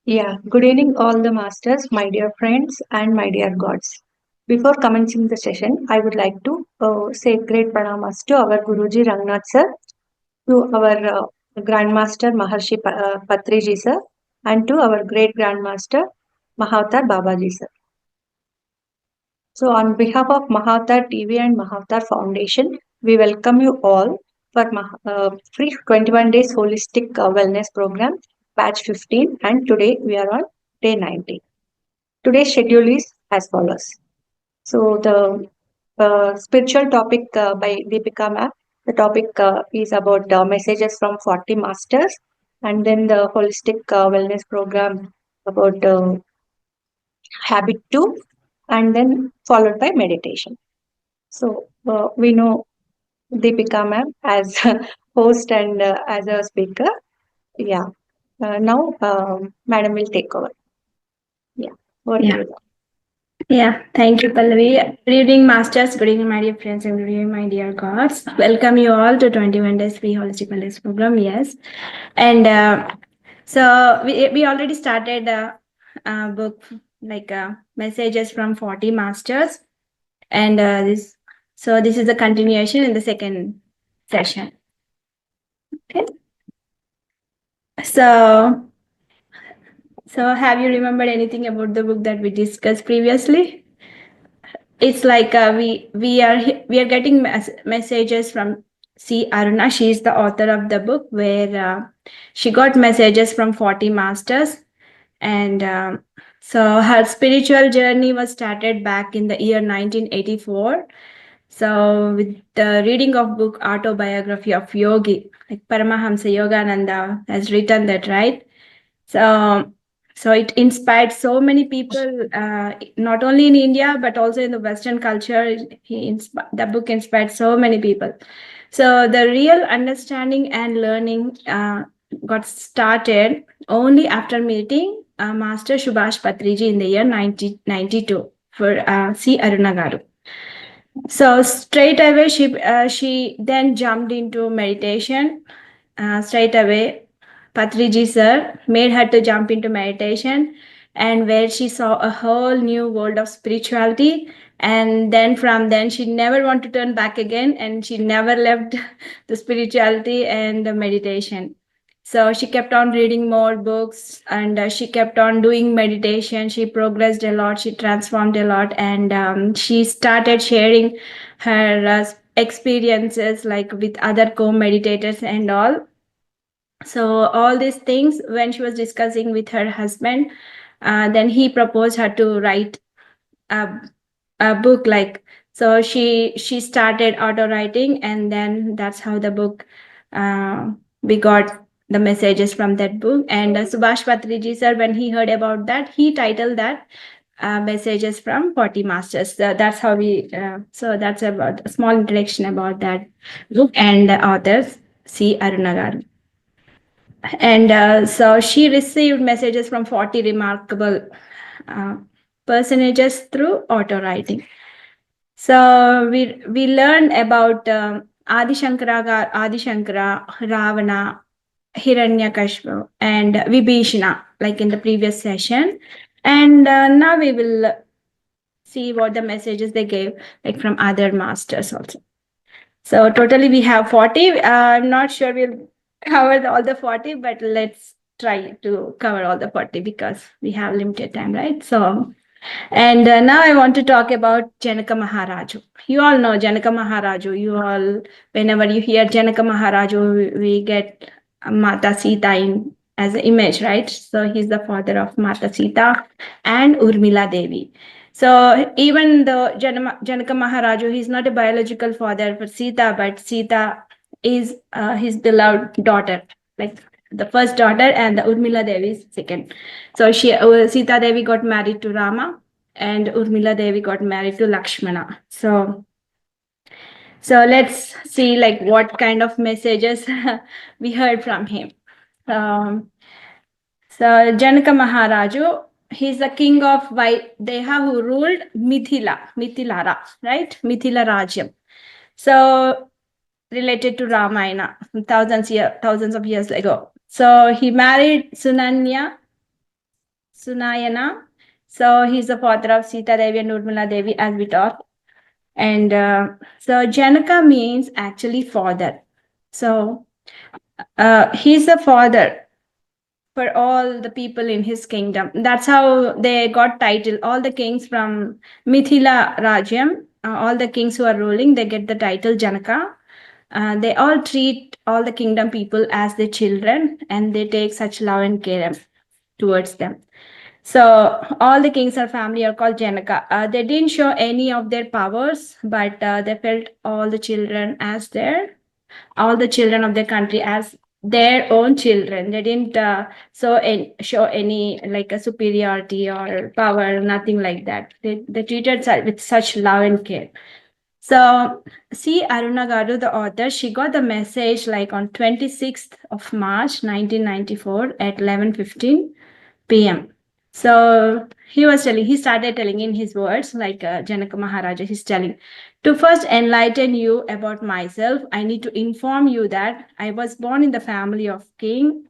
Yeah, good evening, all the masters, my dear friends, and my dear gods. Before commencing the session, I would like to say great pranamas to our Guruji Rangnath sir, to our Grandmaster Maharshi Patriji sir, and to our great Grandmaster Mahavatar Babaji sir. So, on behalf of Mahavatar TV and Mahavatar Foundation, we welcome you all for free 21 days holistic wellness program, batch 15, and today we are on day 19. Today's schedule is as follows. So the spiritual topic by Deepika ma'am, the topic is about messages from 40 masters, and then the holistic wellness program about habit 2, and then followed by meditation. So we know Deepika ma'am as a host and as a speaker. Yeah. Now, madam will take over. Yeah. Over to Yeah, you. yeah. Thank you, Pallavi. Good evening, masters. Good evening, my dear friends, and good evening, my dear gods. Welcome you all to 21 Days Free Holistic Wellness Program. Yes, and so we already started a book like messages from 40 masters, and this is a continuation in the second session. Okay, so have you remembered anything about the book that we discussed previously? It's like we are getting messages from C. Aruna. She is the author of the book where she got messages from 40 masters, and so her spiritual journey was started back in the year 1984. So with the reading of book Autobiography of Yogi, like Paramahamsa Yogananda has written that, right? So it inspired so many people, not only in India but also in the Western culture. The book inspired so many people. So the real understanding and learning got started only after meeting Master Subhash Patriji in the year 1992 for C. Aruna Garu. So straight away, she then jumped into meditation. Straight away, Patriji sir made her to jump into meditation, and where she saw a whole new world of spirituality. And then from then, she never wanted to turn back again, and she never left the spirituality and the meditation. So she kept on reading more books, and she kept on doing meditation. She progressed a lot, she transformed a lot, and she started sharing her experiences like with other co-meditators and all. So all these things, when she was discussing with her husband, then he proposed her to write a, a book. Like, so she started auto writing, and then that's how the book we got the messages from that book. And Subhash Patriji sir, when he heard about that, he titled that messages from 40 masters. That's how we so that's about a small introduction about that book and the authors, C. Arunagar. And so she received messages from 40 remarkable uh, personages through auto writing. So we learned about Adi Shankara, Ravana, Hiranyakashipu, and Vibhishana, like in the previous session. And now we will see what the messages they gave, like from other masters also. So totally we have 40. I'm not sure we'll cover all the 40, but let's try to cover all the 40 because we have limited time, right? So, and now I want to talk about Janaka Maharaju. You all know Janaka Maharaju. You all, whenever you hear Janaka Maharaju, we get Mata Sita in as an image, right? So he's the father of Mata Sita and Urmila Devi. So even though Janaka Maharaju, he's not a biological father for Sita, but Sita is his beloved daughter, like the first daughter, and the Urmila Devi is second. So Sita Devi got married to Rama, and Urmila Devi got married to Lakshmana. So let's see like what kind of messages we heard from him. Um, so Janaka Maharaju, he's the king of Vaideha who ruled Mithilara, right? Mithila Rajyam. So related to Ramayana, thousands of years ago. So he married Sunanya, Sunayana. So he's the father of Sita Devi and Urmila Devi, as we taught. And so Janaka means actually father. So he's the father for all the people in his kingdom. That's how they got title. All the kings from Mithila Rajyam, all the kings who are ruling, they get the title Janaka. They all treat all the kingdom people as their children, and they take such love and care towards them. So all the kings or family are called Janaka. They didn't show any of their powers, but they felt all the children of their country as their own children. They didn't show any like a superiority or power, nothing like that. They treated with such love and care. So, see, Aruna Garu, the author, she got the message like on 26th of March 1994 at 11:15 p.m. So he started telling in his words, like Janaka Maharaja, he's telling, to first enlighten you about myself, I need to inform you that I was born in the family of king.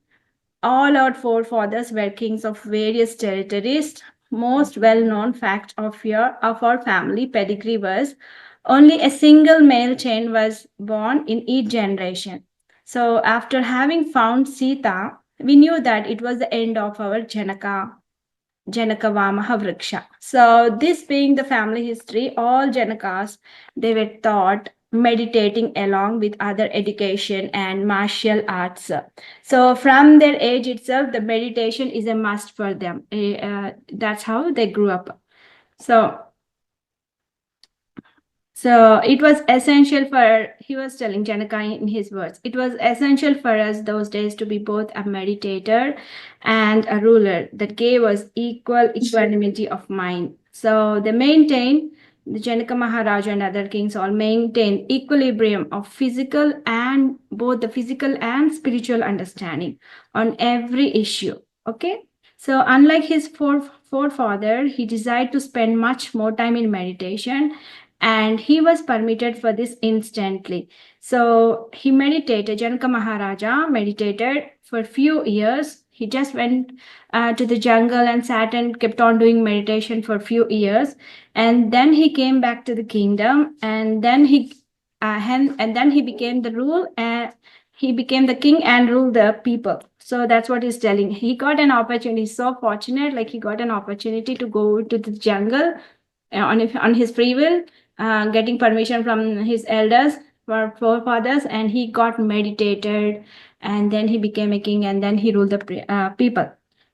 All our forefathers were kings of various territories. Most well-known fact of our family pedigree was only a single male chain was born in each generation. So after having found Sita, we knew that it was the end of our Janakavamaha Vriksha. So this being the family history, all Janakas, they were taught meditating along with other education and martial arts. So from their age itself, the meditation is a must for them. That's how they grew up. So it was essential for, he was telling Janaka in his words, it was essential for us those days to be both a meditator and a ruler that gave us equal equanimity of mind. So they maintained, the Janaka Maharaja and other kings all maintained equilibrium of both the physical and spiritual understanding on every issue. Okay. So unlike his forefather, he desired to spend much more time in meditation, and he was permitted for this instantly. So he meditated, Janaka Maharaja meditated for a few years. He just went to the jungle and sat and kept on doing meditation for a few years. And then he came back to the kingdom, and then he became he became the king and ruled the people. So that's what he's telling. He got an opportunity. He's so fortunate, like he got an opportunity to go to the jungle on his free will, getting permission from his elders, forefathers, and he got meditated, and then he became a king, and then he ruled the people.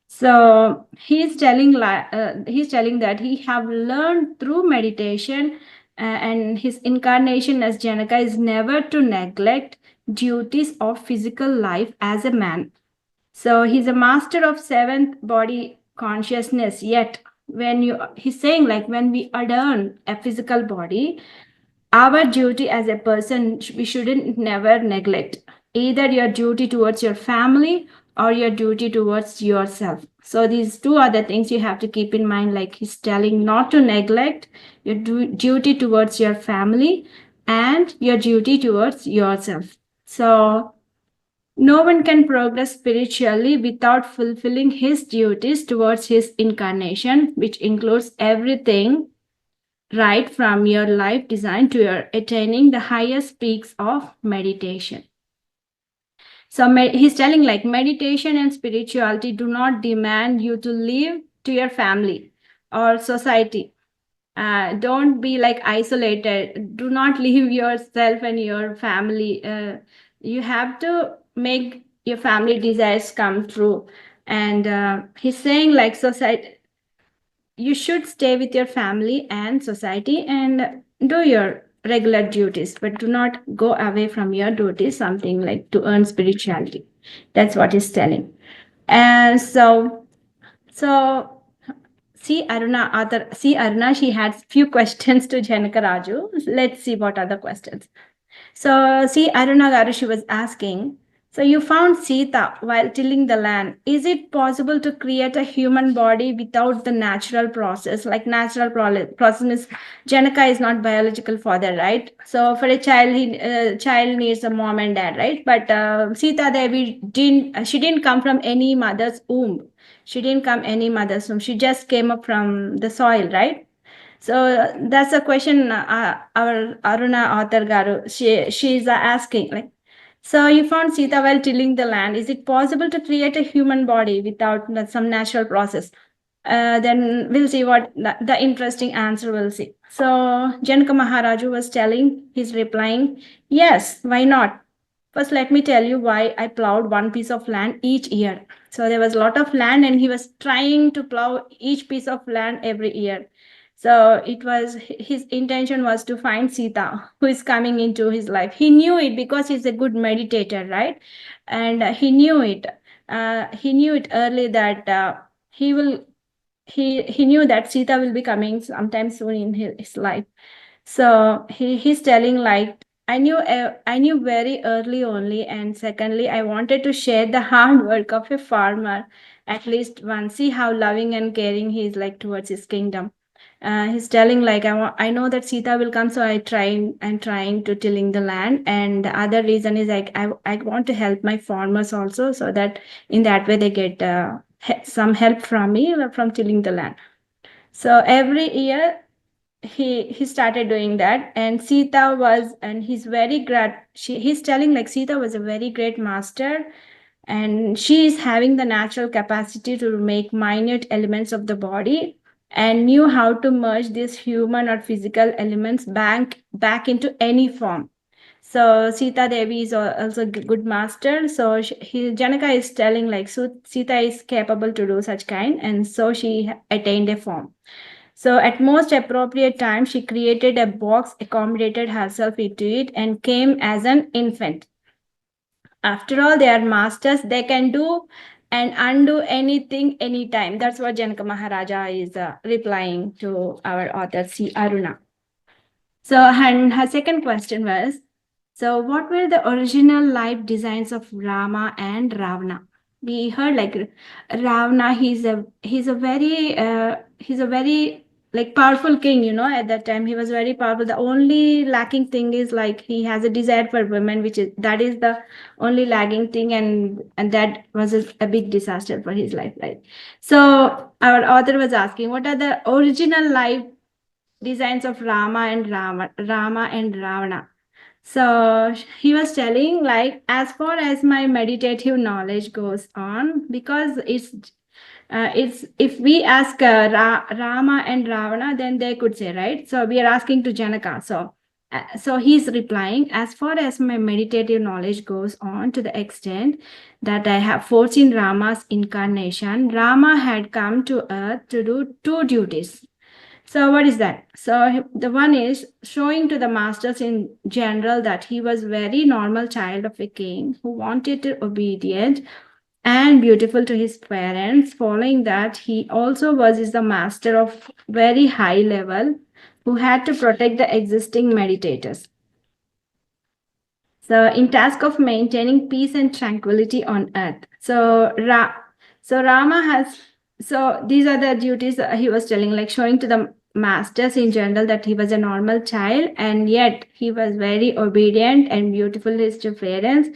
So he's telling that he have learned through meditation, and his incarnation as Janaka is never to neglect duties of physical life as a man. So he's a master of seventh body consciousness, yet he's saying, like, when we adorn a physical body, our duty as a person, we shouldn't never neglect either your duty towards your family or your duty towards yourself. So these two are the things you have to keep in mind, like he's telling not to neglect your duty towards your family and your duty towards yourself. So no one can progress spiritually without fulfilling his duties towards his incarnation, which includes everything right from your life design to your attaining the highest peaks of meditation. So he's telling, like, meditation and spirituality do not demand you to live to your family or society. Don't be like isolated. Do not leave yourself and your family. You have to make your family desires come true. And he's saying, like, society, you should stay with your family and society and do your regular duties, but do not go away from your duties, something like to earn spirituality. That's what he's telling. And so see Aruna, she had few questions to Janaka Raju. Let's see what are the questions. So see Aruna Garu, she was asking, So you found Sita while tilling the land. Is it possible to create a human body without the natural process? Like natural process means Janaka is not biological father, right? So for a child, child needs a mom and dad, right? But Sita Devi she didn't come from any mother's womb. She didn't come any mother's womb. She just came up from the soil, right? So that's a question our Aruna author Garu, she's asking, like, so you found Sita while tilling the land. Is it possible to create a human body without some natural process? Then we'll see what the interesting answer we'll see. So Janaka Maharaju was telling, he's replying, yes, why not? First, let me tell you why I plowed one piece of land each year. So there was a lot of land and he was trying to plow each piece of land every year. So it was his intention was to find Sita, who is coming into his life. He knew it because he's a good meditator, right? And he knew it. He knew it early that he will. He knew that Sita will be coming sometime soon in his life. So he's telling, like, I knew very early only, and secondly, I wanted to share the hard work of a farmer at least once. See how loving and caring he is like towards his kingdom. He's telling, like, I know that Sita will come, so I'm trying to tilling the land, and the other reason is like I want to help my farmers also, so that in that way they get some help from me from tilling the land. So every year he started doing that, and Sita was, and he's very great. He's telling, like, Sita was a very great master, and she is having the natural capacity to make minute elements of the body and knew how to merge these human or physical elements back into any form. So Sita Devi is also a good master. So Janaka is telling, like, so Sita is capable to do such kind, and so she attained a form. So at most appropriate time, she created a box, accommodated herself into it, and came as an infant. After all, they are masters. They can do and undo anything, anytime. That's what Janaka Maharaja is replying to our author, C. Aruna. So, and her second question was, so what were the original life designs of Rama and Ravana? We heard, like, Ravana, he's a very like powerful king, at that time he was very powerful. The only lacking thing is, like, he has a desire for women, that is the only lagging thing, and that was a big disaster for his life, right? So our author was asking, what are the original life designs of Rama and Ravana? So he was telling, like, as far as my meditative knowledge goes on, because it's if we ask Rama and Ravana, then they could say, right? So we are asking to Janaka. So he's replying, as far as my meditative knowledge goes on, to the extent that I have foreseen Rama's incarnation, Rama had come to earth to do two duties. So what is that? So the one is showing to the masters in general that he was very normal child of a king who wanted to obedient and beautiful to his parents. Following that, he also is the master of very high level who had to protect the existing meditators. So in task of maintaining peace and tranquility on earth. So Rama has, so these are the duties he was telling, like showing to the masters in general that he was a normal child, and yet he was very obedient and beautiful to his parents.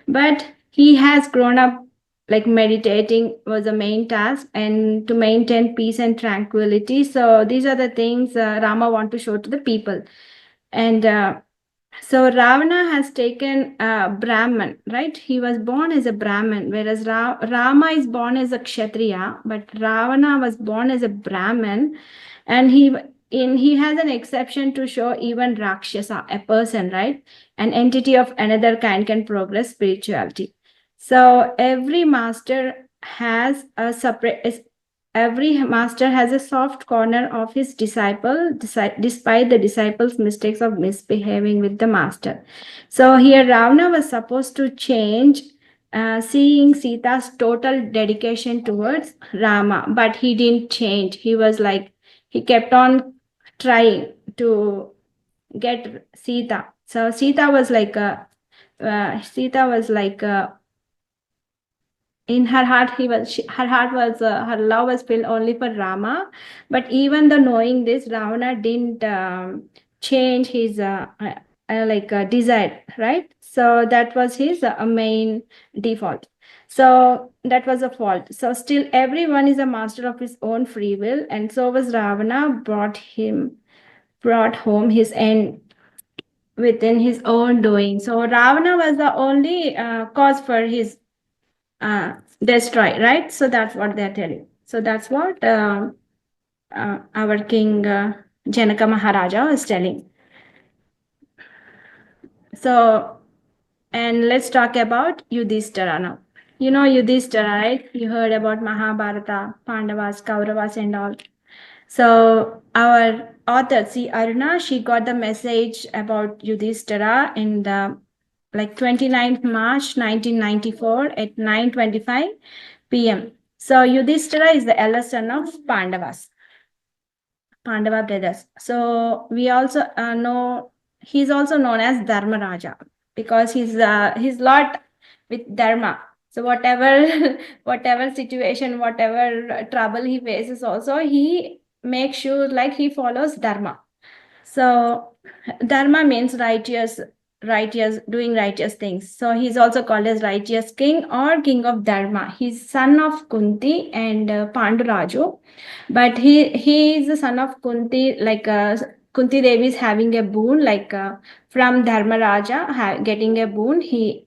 But he has grown up, like meditating was the main task, and to maintain peace and tranquility. So these are the things Rama want to show to the people. And so Ravana has taken Brahman, right? He was born as a Brahman, whereas Rama is born as a Kshatriya, but Ravana was born as a Brahman, and he has an exception to show even Rakshasa, a person, right? An entity of another kind can progress spirituality. So every master has a separate. Every master has a soft corner of his disciple, despite the disciple's mistakes of misbehaving with the master. So here Ravana was supposed to change, seeing Sita's total dedication towards Rama, but he didn't change. He was like, he kept on trying to get Sita. So Sita was like in her heart her heart was her love was filled only for Rama. But even though knowing this, Ravana didn't change his desire, right? So that was his main default. So that was a fault. So still everyone is a master of his own free will, and so was Ravana. Brought home his end within his own doing. So Ravana was the only cause for his destroy, right? So that's what they're telling. So that's what our king Janaka Maharaja was telling. So, and let's talk about Yudhishthira now. You know Yudhishthira, right? You heard about Mahabharata, Pandavas, Kauravas, and all. So our author, C. Aruna, she got the message about Yudhishthira in the 29th March 1994 at 9:25 p.m. So Yudhishthira is the eldest son of Pandava brothers. So we also know he's also known as Dharmaraja because he's lot with Dharma. So whatever whatever situation, whatever trouble he faces, also he makes sure like he follows Dharma. So Dharma means righteous, doing righteous things. So he's also called as righteous king or king of Dharma. He's son of Kunti and Panduraju, but he is the son of Kunti. Kunti Devi is having a boon, from Dharmaraja getting a boon. He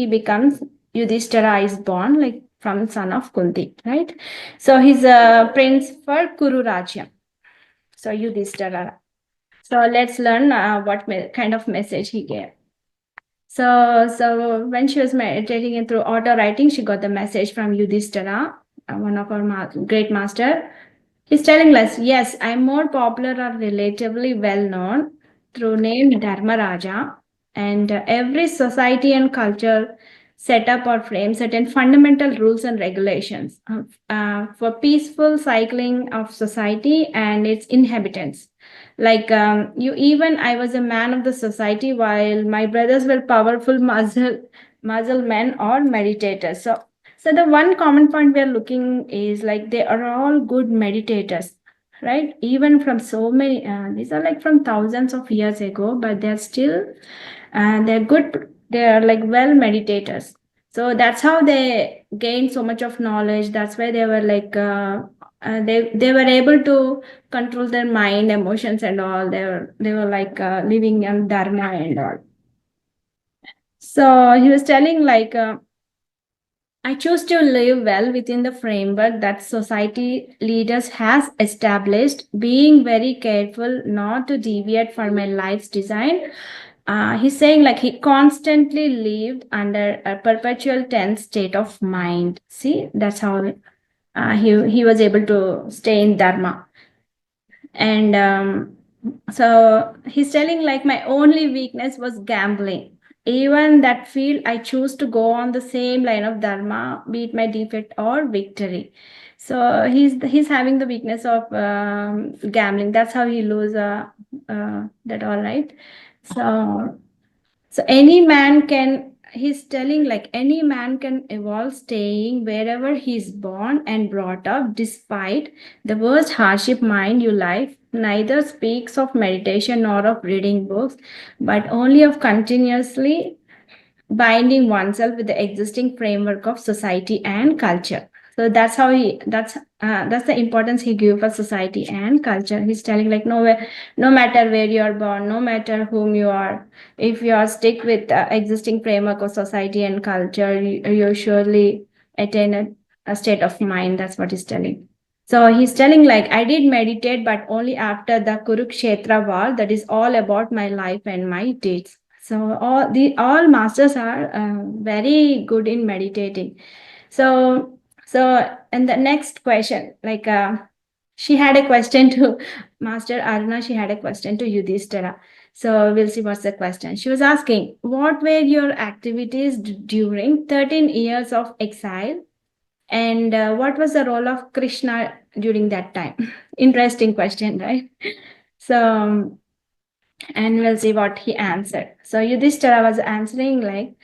becomes Yudhishthira is born from son of Kunti, right? So he's a prince for Kuru Rajya. So Yudhishthira. So let's learn what kind of message he gave. So when she was meditating and through auto writing, she got the message from Yudhishthira, one of our great master. He's telling us, yes, I'm more popular or relatively well known through name Dharmaraja, and every society and culture set up or frame certain fundamental rules and regulations for peaceful cycling of society and its inhabitants. I was a man of the society while my brothers were powerful muscle men or meditators. So the one common point we are looking is they are all good meditators, right? Even from so many, these are from thousands of years ago, but they're still, they're good. They are well meditators. So that's how they gain so much of knowledge. That's why they were they were able to control their mind, emotions, and all. They were living in dharma and all. So he was telling I choose to live well within the framework that society leaders has established, being very careful not to deviate from my life's design. He's saying he constantly lived under a perpetual tense state of mind. See, that's how he was able to stay in dharma. And so he's telling my only weakness was gambling. Even that field, I choose to go on the same line of dharma, be it my defect or victory. So he's having the weakness of gambling. That's how he lose that all, right? So any man can, he's telling any man can evolve staying wherever he's born and brought up, despite the worst hardship mind you life neither speaks of meditation nor of reading books, but only of continuously binding oneself with the existing framework of society and culture. So that's how that's the importance he gave for society and culture. He's telling no matter where you are born, no matter whom you are, if you are stick with the existing framework of society and culture, you surely attain a state of mind. That's what he's telling. So he's telling I did meditate, but only after the Kurukshetra war. That is all about my life and my deeds. So all masters are very good in meditating. So and the next question, she had a question to Master Aruna. She had a question to Yudhishthira. So we'll see what's the question. She was asking, what were your activities during 13 years of exile? And what was the role of Krishna during that time? Interesting question, right? So, and we'll see what he answered. So Yudhishthira was answering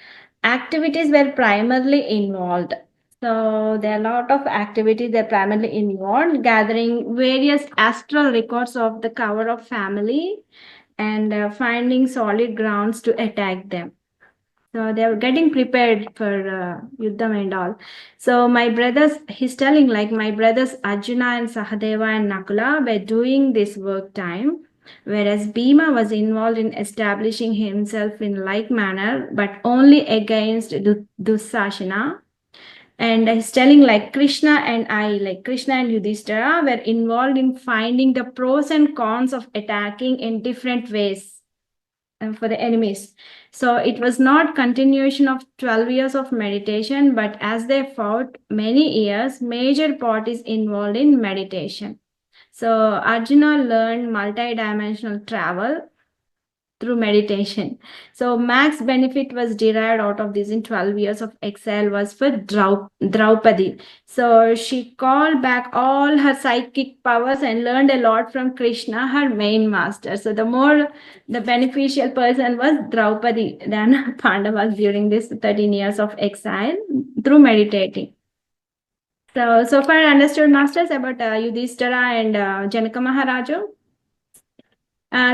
activities were primarily involved So there are a lot of activities that primarily involved gathering various astral records of the cover of family and finding solid grounds to attack them. So they were getting prepared for Yuddham and all. So my brothers, he's telling like my brothers Arjuna and Sahadeva and Nakula were doing this work time, whereas Bhima was involved in establishing himself in like manner, but only against Dussasana. And he's telling like Krishna and Yudhishthira were involved in finding the pros and cons of attacking in different ways for the enemies. So it was not continuation of 12 years of meditation, but as they fought many years, major part is involved in meditation. So Arjuna learned multi-dimensional travel through meditation. So max benefit was derived out of this in 12 years of exile was for Draupadi. So she called back all her psychic powers and learned a lot from Krishna, her main master. So the more the beneficial person was Draupadi than Pandavas during this 13 years of exile through meditating. So far I understood, masters, about Yudhishthira and Janaka Maharaja.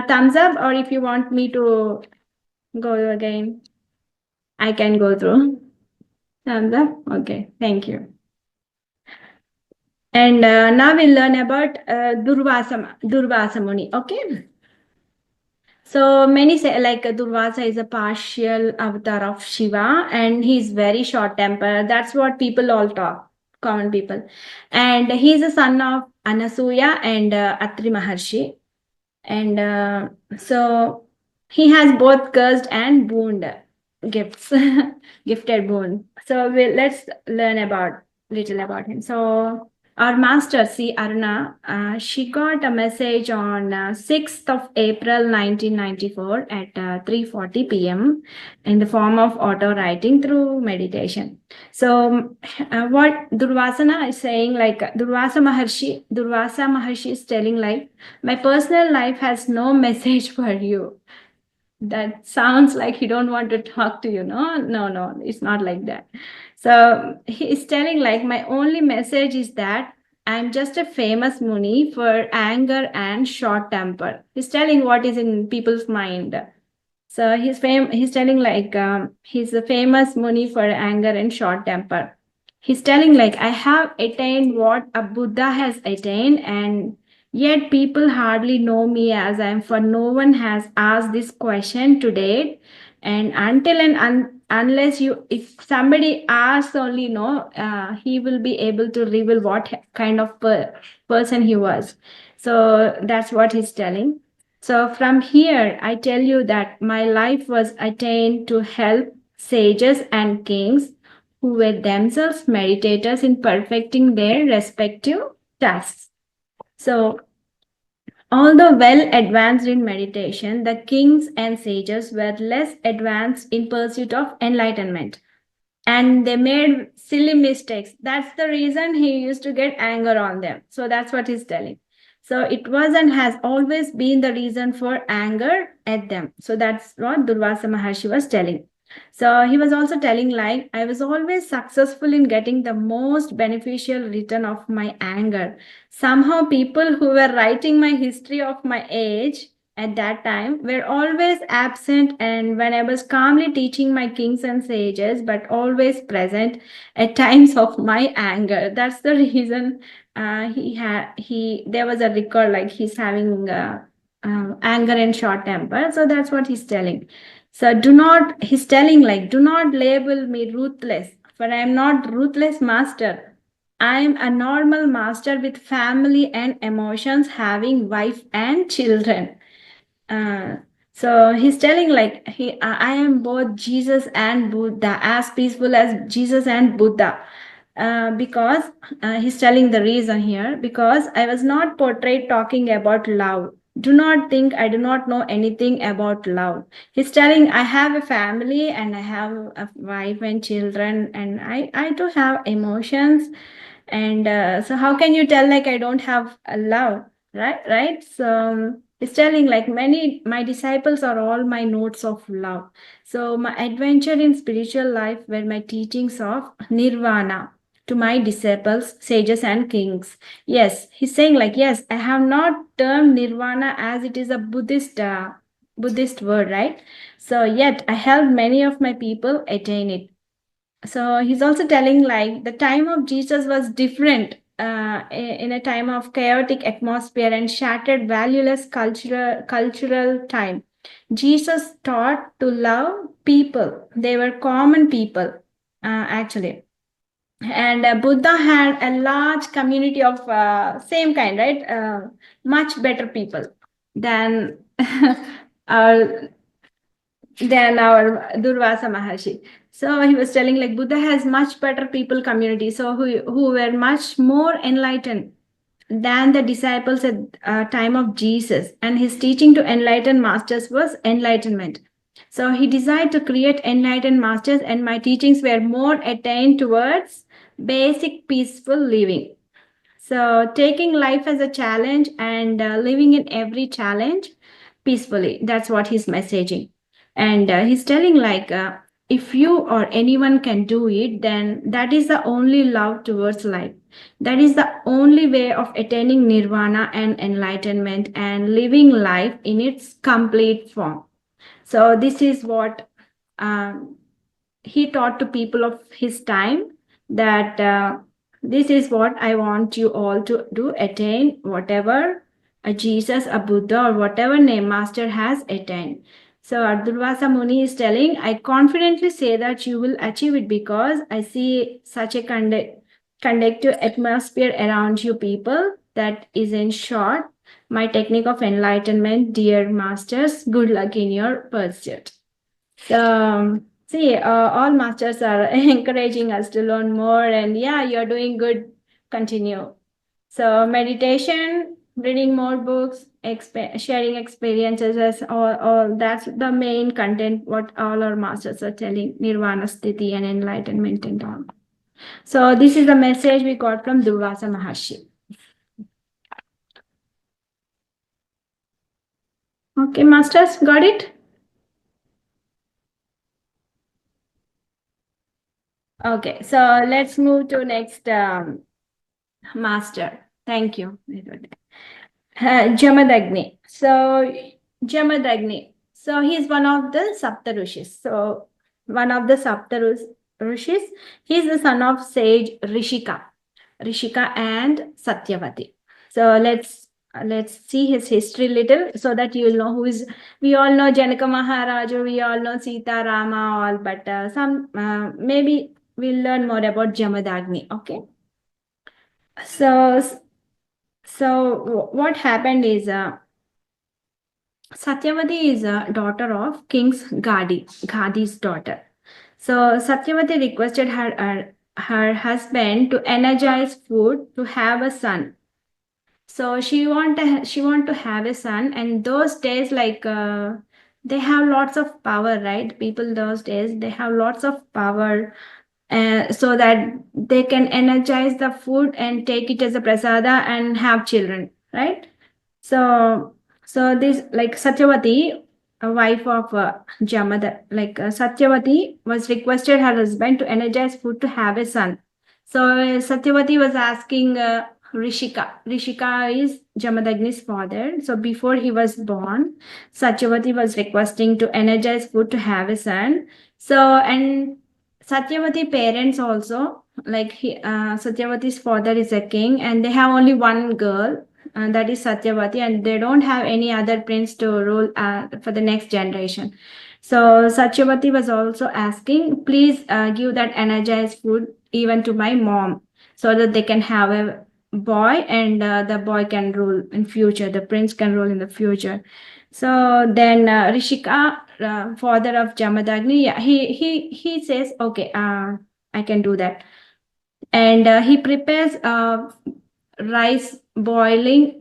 Thumbs up, or if you want me to go again, I can go through. Thumbs up. Okay, thank you. And now we'll learn about Durvasa Muni. Okay. So many say like Durvasa is a partial avatar of Shiva, and he's very short tempered. That's what people all talk, common people. And he's a son of Anasuya and Atri Maharshi. And so he has both cursed and booned gifts, gifted boon. So let's learn little about him. So our master, C. Aruna, she got a message on 6th of April 1994 at 3:40 p.m. in the form of auto writing through meditation. So what Durvasana is saying, like Durvasa Maharshi is telling like, my personal life has no message for you. That sounds like he don't want to talk to you. No, it's not like that. So he's telling like, my only message is that I'm just a famous Muni for anger and short temper. He's telling what is in people's mind. So he's telling like he's a famous Muni for anger and short temper. He's telling like, I have attained what a Buddha has attained, and yet people hardly know me as I am, for no one has asked this question to date. And until and unless if somebody asks only, he will be able to reveal what kind of person he was. So that's what he's telling. So from here, I tell you that my life was attained to help sages and kings who were themselves meditators in perfecting their respective tasks. So, although well advanced in meditation, the kings and sages were less advanced in pursuit of enlightenment. And they made silly mistakes. That's the reason he used to get anger on them. So that's what he's telling. So it was and has always been the reason for anger at them. So that's what Durvasa Maharshi was telling. So he was also telling like, I was always successful in getting the most beneficial return of my anger. Somehow people who were writing my history of my age at that time were always absent, and when I was calmly teaching my kings and sages, but always present at times of my anger. That's the reason there was a record like he's having anger and short temper. So that's what he's telling. So he's telling like, do not label me ruthless, for I am not ruthless master. I am a normal master with family and emotions, having wife and children. So he's telling like, I am both Jesus and Buddha, as peaceful as Jesus and Buddha. Because he's telling the reason here, because I was not portrayed talking about love. Do not think I do not know anything about love. He's telling, I have a family and I have a wife and children, and I do have emotions. And so how can you tell like I don't have a love, right? So he's telling like, my disciples are all my notes of love. So my adventure in spiritual life were my teachings of nirvana, to my disciples, sages and kings. Yes, he's saying like, yes, I have not termed nirvana as it is a Buddhist word, right? So yet I helped many of my people attain it. So he's also telling like the time of Jesus was different, in a time of chaotic atmosphere and shattered valueless cultural time. Jesus taught to love people. They were common people, actually. And Buddha had a large community of same kind, right? Much better people than our Durvasa Maharshi. So he was telling like Buddha has much better people community, so who were much more enlightened than the disciples at time of Jesus, and his teaching to enlightened masters was enlightenment. So he decided to create enlightened masters, and my teachings were more attained towards basic peaceful living. So taking life as a challenge and living in every challenge peacefully. That's what he's messaging. And he's telling like, if you or anyone can do it, then that is the only love towards life. That is the only way of attaining nirvana and enlightenment and living life in its complete form. So this is what he taught to people of his time, that this is what I want you all to do, attain whatever a Jesus, a Buddha, or whatever name master has attained. So Durvasa Muni is telling, I confidently say that you will achieve it because I see such a conductive atmosphere around you people. That is in short my technique of enlightenment, dear masters. Good luck in your pursuit. So see, all masters are encouraging us to learn more, and yeah, you're doing good. Continue. So meditation, reading more books, sharing experiences, as all that's the main content. What all our masters are telling: nirvana sthiti and enlightenment and all. So this is the message we got from Durvasa Maharshi. Okay, masters, got it? Okay, so let's move to next master. Thank you. Jamadagni. So Jamadagni. So he's one of the Sapta Rishis. So one of the Sapta Rishis. He's the son of sage Rishika and Satyavati. So let's see his history little, so that you'll know who is. We all know Janaka Maharaja, we all know Sita Rama, all, but some maybe we'll learn more about Jamadagni. Okay. So what happened is Satyavati is a daughter of King's Ghadi's daughter. So Satyavati requested her husband to energize food to have a son. So she want to have a son, and those days like they have lots of power, right? People those days they have lots of power, so that they can energize the food and take it as a prasada and have children, right? So this like Satyavati, a wife of Jamada, like Satyavati was requested her husband to energize food to have a son. So Satyavati was asking Rishika. Rishika is Jamadagni's father. So before he was born, Satyavati was requesting to energize food to have a son. So and Satyavati parents also, like Satyavati's father is a king and they have only one girl, and that is Satyavati, and they don't have any other prince to rule for the next generation. So Satyavati was also asking, please give that energized food even to my mom, so that they can have a boy, and the boy can rule in future, the prince can rule in the future. So then Rishika, father of Jamadagni, yeah, he says, okay, I can do that. And he prepares rice boiled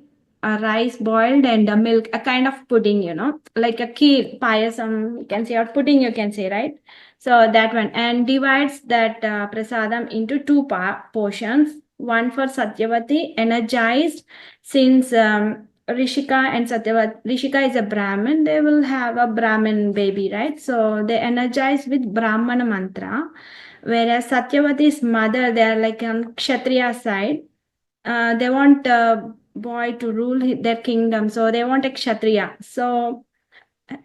and milk, a kind of pudding, like a kheer, payasam, you can say, or pudding, you can say, right? So that one, and divides that prasadam into two portions, one for Satyavati, energized, since Rishika and Satyavati, Rishika is a Brahmin, they will have a Brahmin baby, right? So they energize with Brahmana mantra, Whereas Satyavati's mother, they are like on Kshatriya side. They want a boy to rule their kingdom, so they want a Kshatriya. So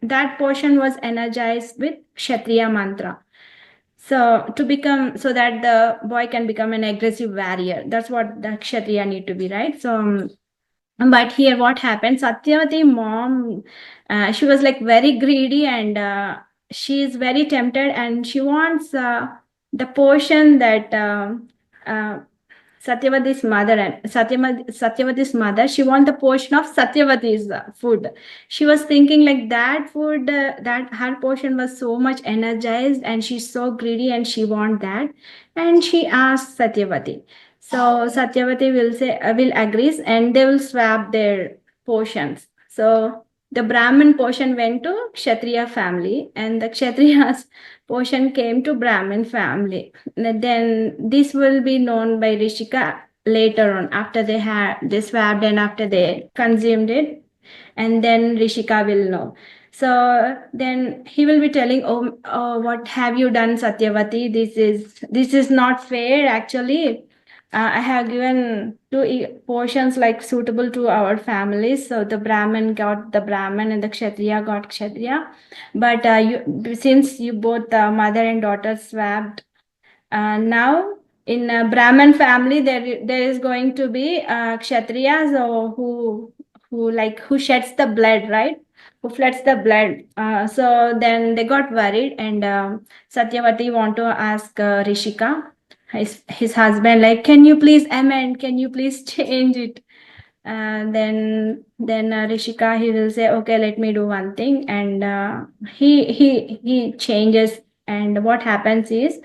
that portion was energized with Kshatriya mantra. So to become, so that the boy can become an aggressive warrior. That's what the Kshatriya need to be, right? So but here what happened, Satyavati mom, she was like very greedy, and she is very tempted, and she wants the portion that uh, Satyavati's mother and Satyavati's mother, she want the portion of Satyavati's food. She was thinking like that food, that her portion was so much energized, and she's so greedy, and she want that, and she asked Satyavati. So Satyavati will say, will agrees, and they will swap their portions. So the Brahmin portion went to Kshatriya family, and the Kshatriya's portion came to Brahmin family. Then this will be known by Rishika later on, after they swapped and after they consumed it, and then Rishika will know. So then he will be telling, oh, what have you done, Satyavati? This is not fair actually. I have given two portions like suitable to our families. So the Brahmin got the Brahmin and the Kshatriya got Kshatriya. But since you both mother and daughter swapped, now in a Brahmin family there is going to be Kshatriyas, or who sheds the blood, right? Who floods the blood. So then they got worried, and Satyavati want to ask Rishika, his husband, like, can you please amend? Can you please change it? Then Rishika, he will say, okay, let me do one thing, and he changes, and what happens is,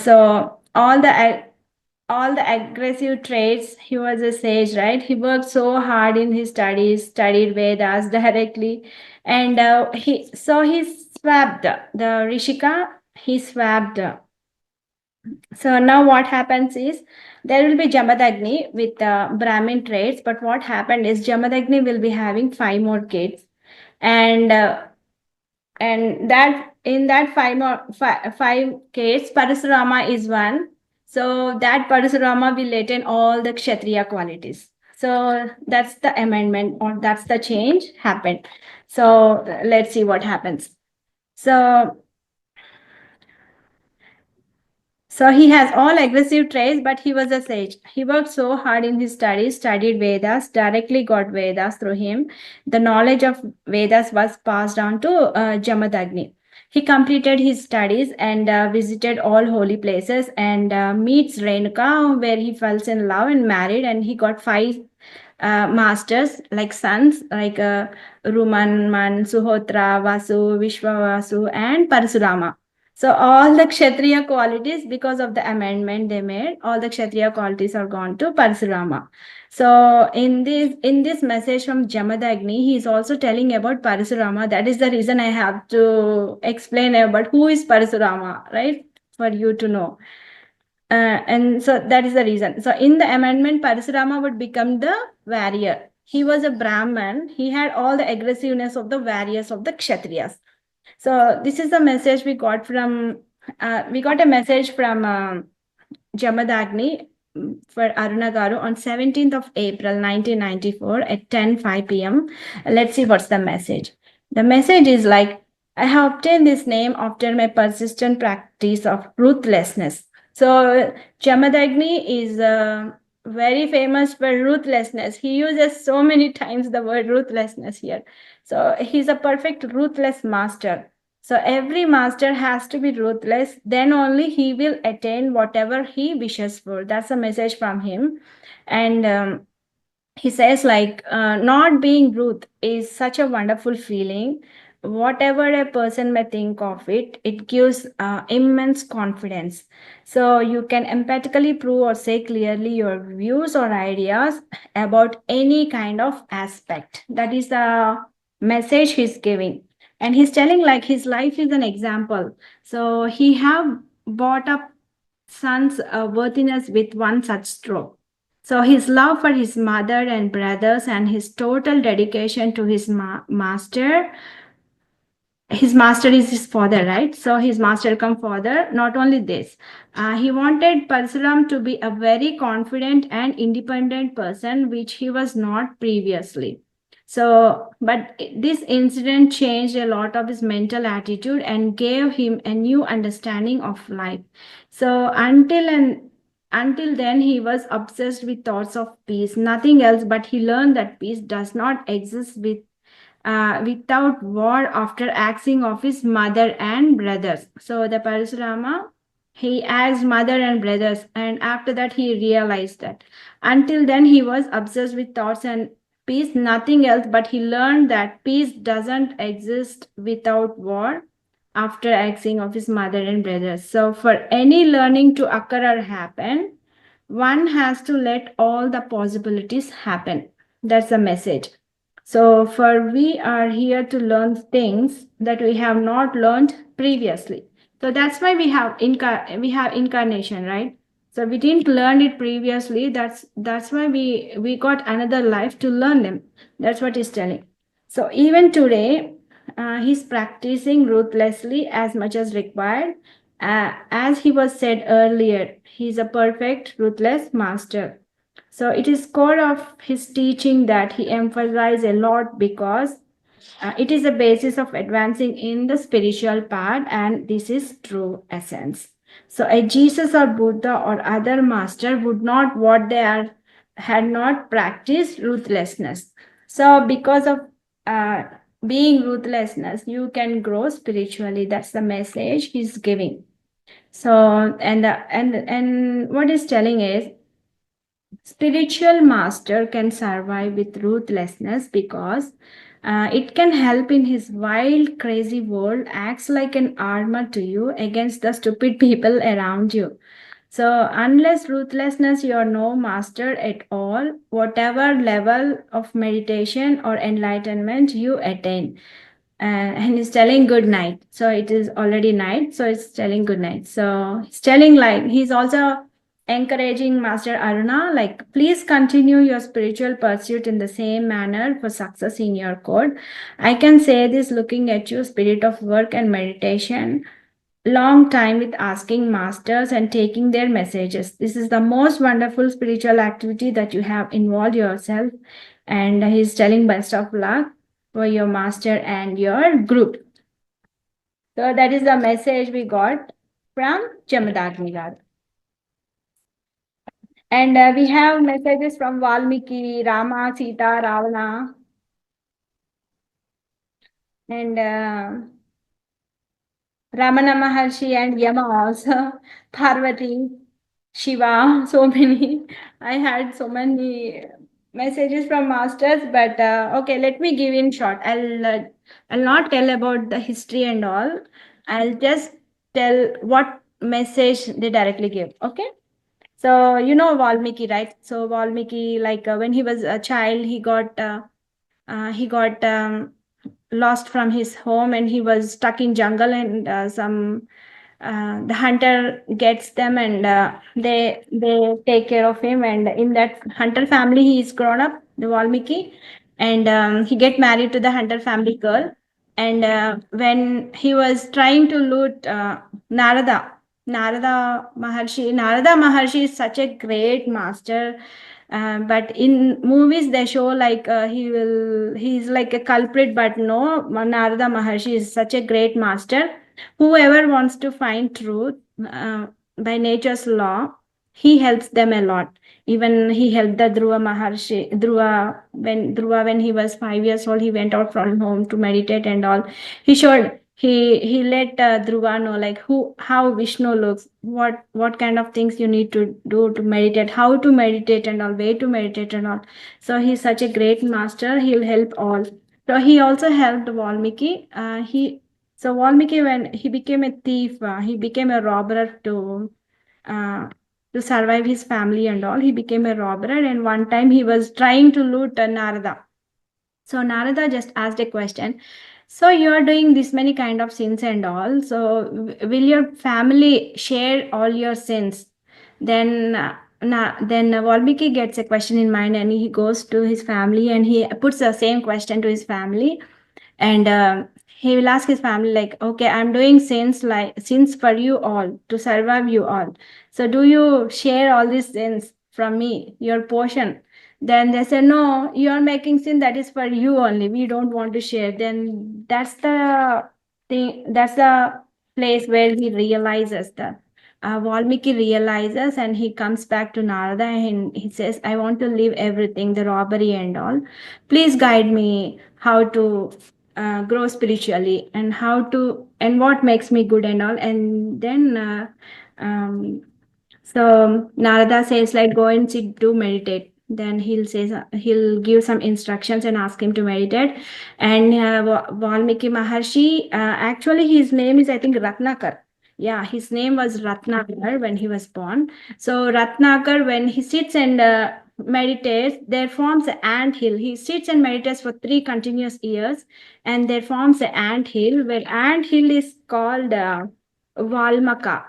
so all the aggressive traits, he was a sage, right? He worked so hard in his studies, studied Vedas directly, and he swapped the Rishika, he swapped. So now what happens is, there will be Jamadagni with Brahmin traits, but what happened is Jamadagni will be having 5 more kids, and that in that 5 kids, Parasurama is one. So that Parasurama will retain all the Kshatriya qualities. So that's the amendment, or that's the change happened. So let's see what happens. So he has all aggressive traits, but he was a sage. He worked so hard in his studies, studied Vedas, directly got Vedas through him. The knowledge of Vedas was passed on to Jamadagni. He completed his studies and visited all holy places, and meets Renuka, where he falls in love and married, and he got 5 masters, like sons, like Rumanman, Suhotra, Vasu, Vishwavasu, and Parasurama. So all the Kshatriya qualities, because of the amendment they made, all the Kshatriya qualities are gone to Parasurama. So in this message from Jamadagni, he is also telling about Parasurama. That is the reason I have to explain about who is Parasurama, right? For you to know. And so that is the reason. So in the amendment, Parasurama would become the warrior. He was a Brahman. He had all the aggressiveness of the warriors of the Kshatriyas. So this is the message we got from, we got a message from Jamadagni for Aruna Garu on 17th of April 1994 at 10:05 p.m. Let's see what's the message. The message is like, I have obtained this name after my persistent practice of ruthlessness. So Jamadagni is very famous for ruthlessness. He uses so many times the word ruthlessness here. So he's a perfect ruthless master. So every master has to be ruthless, then only he will attain whatever he wishes for. That's a message from him. And he says like, not being rude is such a wonderful feeling. Whatever a person may think of it, it gives immense confidence. So you can empathically prove or say clearly your views or ideas about any kind of aspect. That is the message he's giving. And he's telling like his life is an example. So he have brought up son's worthiness with one such stroke. So his love for his mother and brothers and his total dedication to his master his master is his father, right? So his master come father. Not only this, he wanted Parsuram to be a very confident and independent person, which he was not previously. So, but this incident changed a lot of his mental attitude and gave him a new understanding of life. So until then, he was obsessed with thoughts of peace, nothing else. But he learned that peace does not exist without war after asking of his mother and brothers. So the Parasurama, he asked mother and brothers, and after that he realized that. Until then, he was obsessed with thoughts and peace, nothing else. But he learned that peace doesn't exist without war after asking of his mother and brothers. So for any learning to occur or happen, one has to let all the possibilities happen. That's the message. So, for we are here to learn things that we have not learned previously. So that's why we have incarnation, right? So we didn't learn it previously. That's why we got another life to learn them. That's what he's telling. So even today, he's practicing ruthlessly as much as required. As he was said earlier, he's a perfect ruthless master. So it is core of his teaching that he emphasized a lot because it is the basis of advancing in the spiritual path, and this is true essence. So a Jesus or Buddha or other master would not what they are had not practiced ruthlessness. So because of uh, being ruthlessness, you can grow spiritually. That's the message he's giving. So and what he's telling is spiritual master can survive with ruthlessness because it can help in his wild, crazy world, acts like an armor to you against the stupid people around you. So, unless ruthlessness, you are no master at all, whatever level of meditation or enlightenment you attain. And he's telling good night. So, it is already night. So, it's telling good night. So, he's telling like he's also encouraging Master Aruna, like, please continue your spiritual pursuit in the same manner for success in your code. I can say this looking at you, spirit of work and meditation long time with asking masters and taking their messages. This is the most wonderful spiritual activity that you have involved yourself. And he's telling best of luck for your master and your group. So that is the message we got from Jamadagni. And we have messages from Valmiki, Rama, Sita, Ravana, and Ramana Maharshi and Yama also, Parvati, Shiva, so many. I had so many messages from masters, but okay, let me give in short. I'll not tell about the history and all. I'll just tell what message they directly give. Okay. So you know Valmiki, right? So Valmiki, like when he was a child, he got lost from his home and he was stuck in jungle, and the hunter gets them, and they take care of him, and in that hunter family he is grown up, the Valmiki, and he get married to the hunter family girl. And when he was trying to loot Narada, Narada Maharshi is such a great master. But in movies they show like he's like a culprit, but no, Narada Maharshi is such a great master. Whoever wants to find truth by nature's law, he helps them a lot. Even he helped the Dhruva when he was 5 years old, he went out from home to meditate and all. He showed he let Dhruva know like how Vishnu looks, what kind of things you need to do to meditate, how to meditate and all, way to meditate and all. So he's such a great master. He'll help all. So he also helped Valmiki. So Valmiki, when he became a thief, he became a robber to survive his family and all. He became a robber, and one time he was trying to loot Narada. So Narada just asked a question. So you are doing this many kind of sins and all. So will your family share all your sins? Then Valmiki gets a question in mind, and he goes to his family and he puts the same question to his family, and he will ask his family like, okay, I'm doing sins for you all, to survive you all. So do you share all these sins from me, your portion? Then they say, no, you're making sin, that is for you only, we don't want to share. Then that's the thing, that's the place where he realizes that Valmiki realizes, and he comes back to Narada and he says, I want to leave everything, the robbery and all. Please guide me how to grow spiritually, and how to, and what makes me good and all. And then so Narada says like, go and sit to meditate. Then he'll give some instructions and ask him to meditate. And Valmiki Maharshi, actually his name is, I think, Ratnakar. Yeah, his name was Ratnakar when he was born. So Ratnakar, when he sits and meditates, there forms an ant hill. He sits and meditates for 3 continuous years, and there forms an ant hill, where ant hill is called Valmika,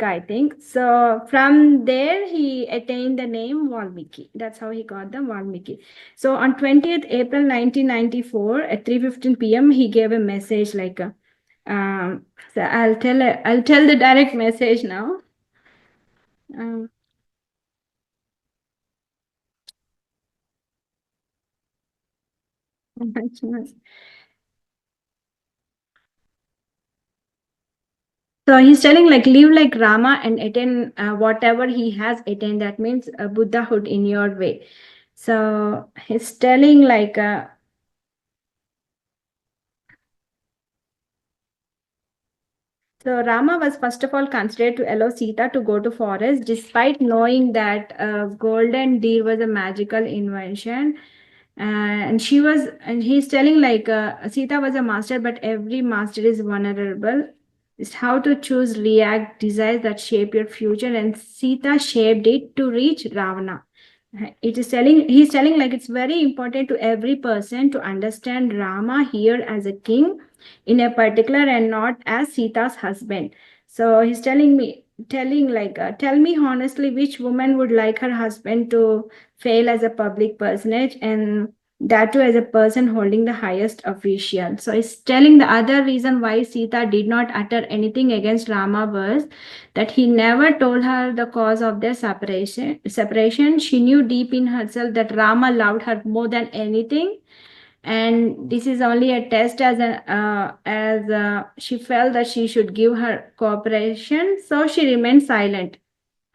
I think. So from there, he attained the name Valmiki. That's how he got the Valmiki. So on 20th April 1994 at 3:15 p.m., he gave a message like, so I'll tell the direct message now. So he's telling like, live like Rama and attain whatever he has attained. That means Buddhahood in your way. So he's telling like, so Rama was first of all considered to allow Sita to go to forest, despite knowing that golden deer was a magical invention. And he's telling like, Sita was a master, but every master is vulnerable. It's how to choose, react, desires that shape your future, and Sita shaped it to reach Ravana. He's telling like, it's very important to every person to understand Rama here as a king in a particular, and not as Sita's husband. So he's telling like, tell me honestly, which woman would like her husband to fail as a public personage, and that too as a person holding the highest official. So he's telling the other reason why Sita did not utter anything against Rama was that he never told her the cause of their separation. She knew deep in herself that Rama loved her more than anything, and this is only a test as she felt that she should give her cooperation, so she remained silent.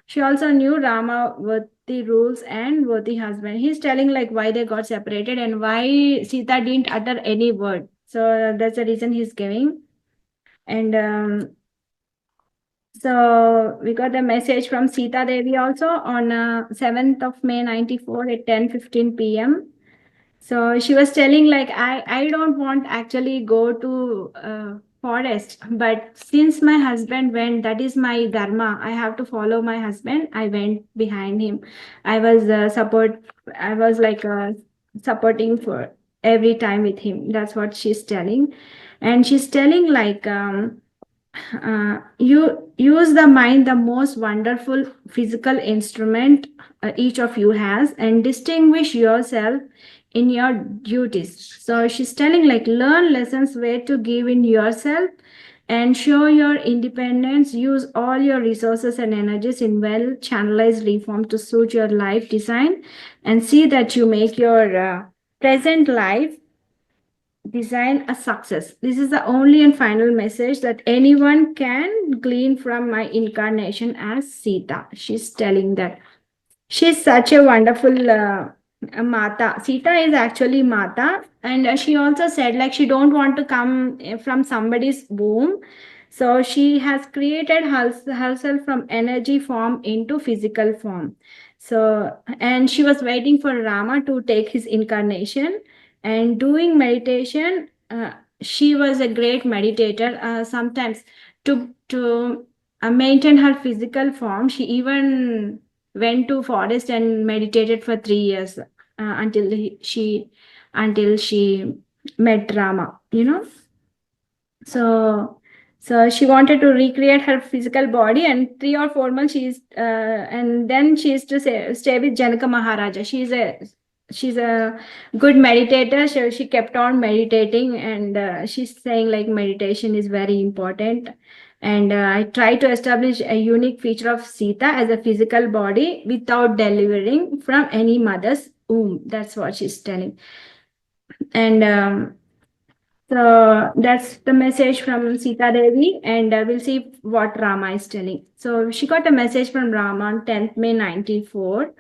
She also knew Rama worthy rules and worthy husband. He's telling like why they got separated and why Sita didn't utter any word. So that's the reason he's giving. And so we got a message from Sita Devi also on 7th of May 94 at 10:15 p.m. So she was telling like, I don't want actually go to forest, but since my husband went, that is my dharma. I have to follow my husband. I went behind him. I was supporting for every time with him. That's what she's telling. And she's telling like, you use the mind, the most wonderful physical instrument each of you has, and distinguish yourself in your duties. So she's telling like, learn lessons where to give in yourself and show your independence. Use all your resources and energies in well channelized reform to suit your life design, and see that you make your present life design a success. This is the only and final message that anyone can glean from my incarnation as Sita. She's telling that. She's such a wonderful Mata. Sita is actually Mata, and she also said like, she don't want to come from somebody's womb. So she has created herself from energy form into physical form. So, and she was waiting for Rama to take his incarnation and doing meditation. She was a great meditator. Sometimes to maintain her physical form, she even went to forest and meditated for 3 years until she met Rama, you know. So she wanted to recreate her physical body, and 3 or 4 months and then she is to stay with Janaka Maharaja. She's a she's a good meditator, so she kept on meditating, and she's saying like meditation is very important. And I try to establish a unique feature of Sita as a physical body without delivering from any mother's womb. That's what she's telling. And so that's the message from Sita Devi, and we'll see what Rama is telling. So she got a message from Rama on 10th May 94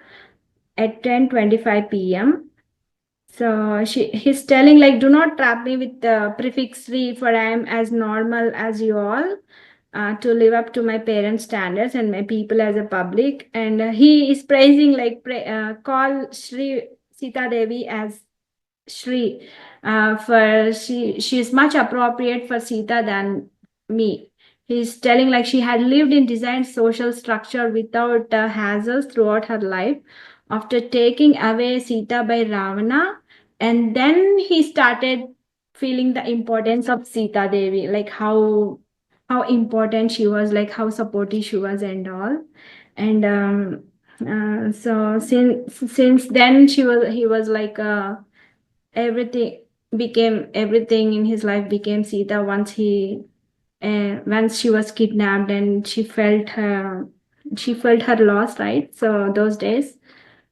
at 10:25 p.m. So he's telling like, do not trap me with the prefix "Sri," for I am as normal as you all. To live up to my parents' standards and my people as a public. And he is praising like call Sri Sita Devi as Shri, for she is much appropriate for Sita than me. He's telling like she had lived in designed social structure without hassles throughout her life. After taking away Sita by Ravana, and then he started feeling the importance of Sita Devi, like how important she was, like how supportive she was, and all. And so since then he was like everything everything in his life became Sita once she was kidnapped, and she felt her loss, right? So those days.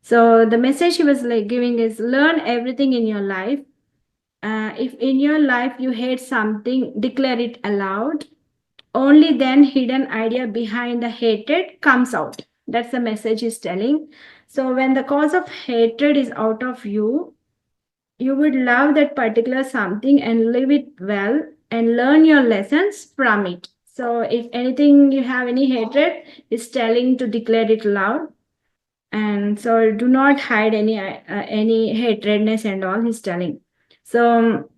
So the message she was like giving is learn everything in your life. If in your life you hate something, declare it aloud. Only then hidden idea behind the hatred comes out. That's the message he's telling. So when the cause of hatred is out of you, you would love that particular something and live it well and learn your lessons from it. So if anything you have any hatred, is telling to declare it loud. And so do not hide any hatredness and all, he's telling. So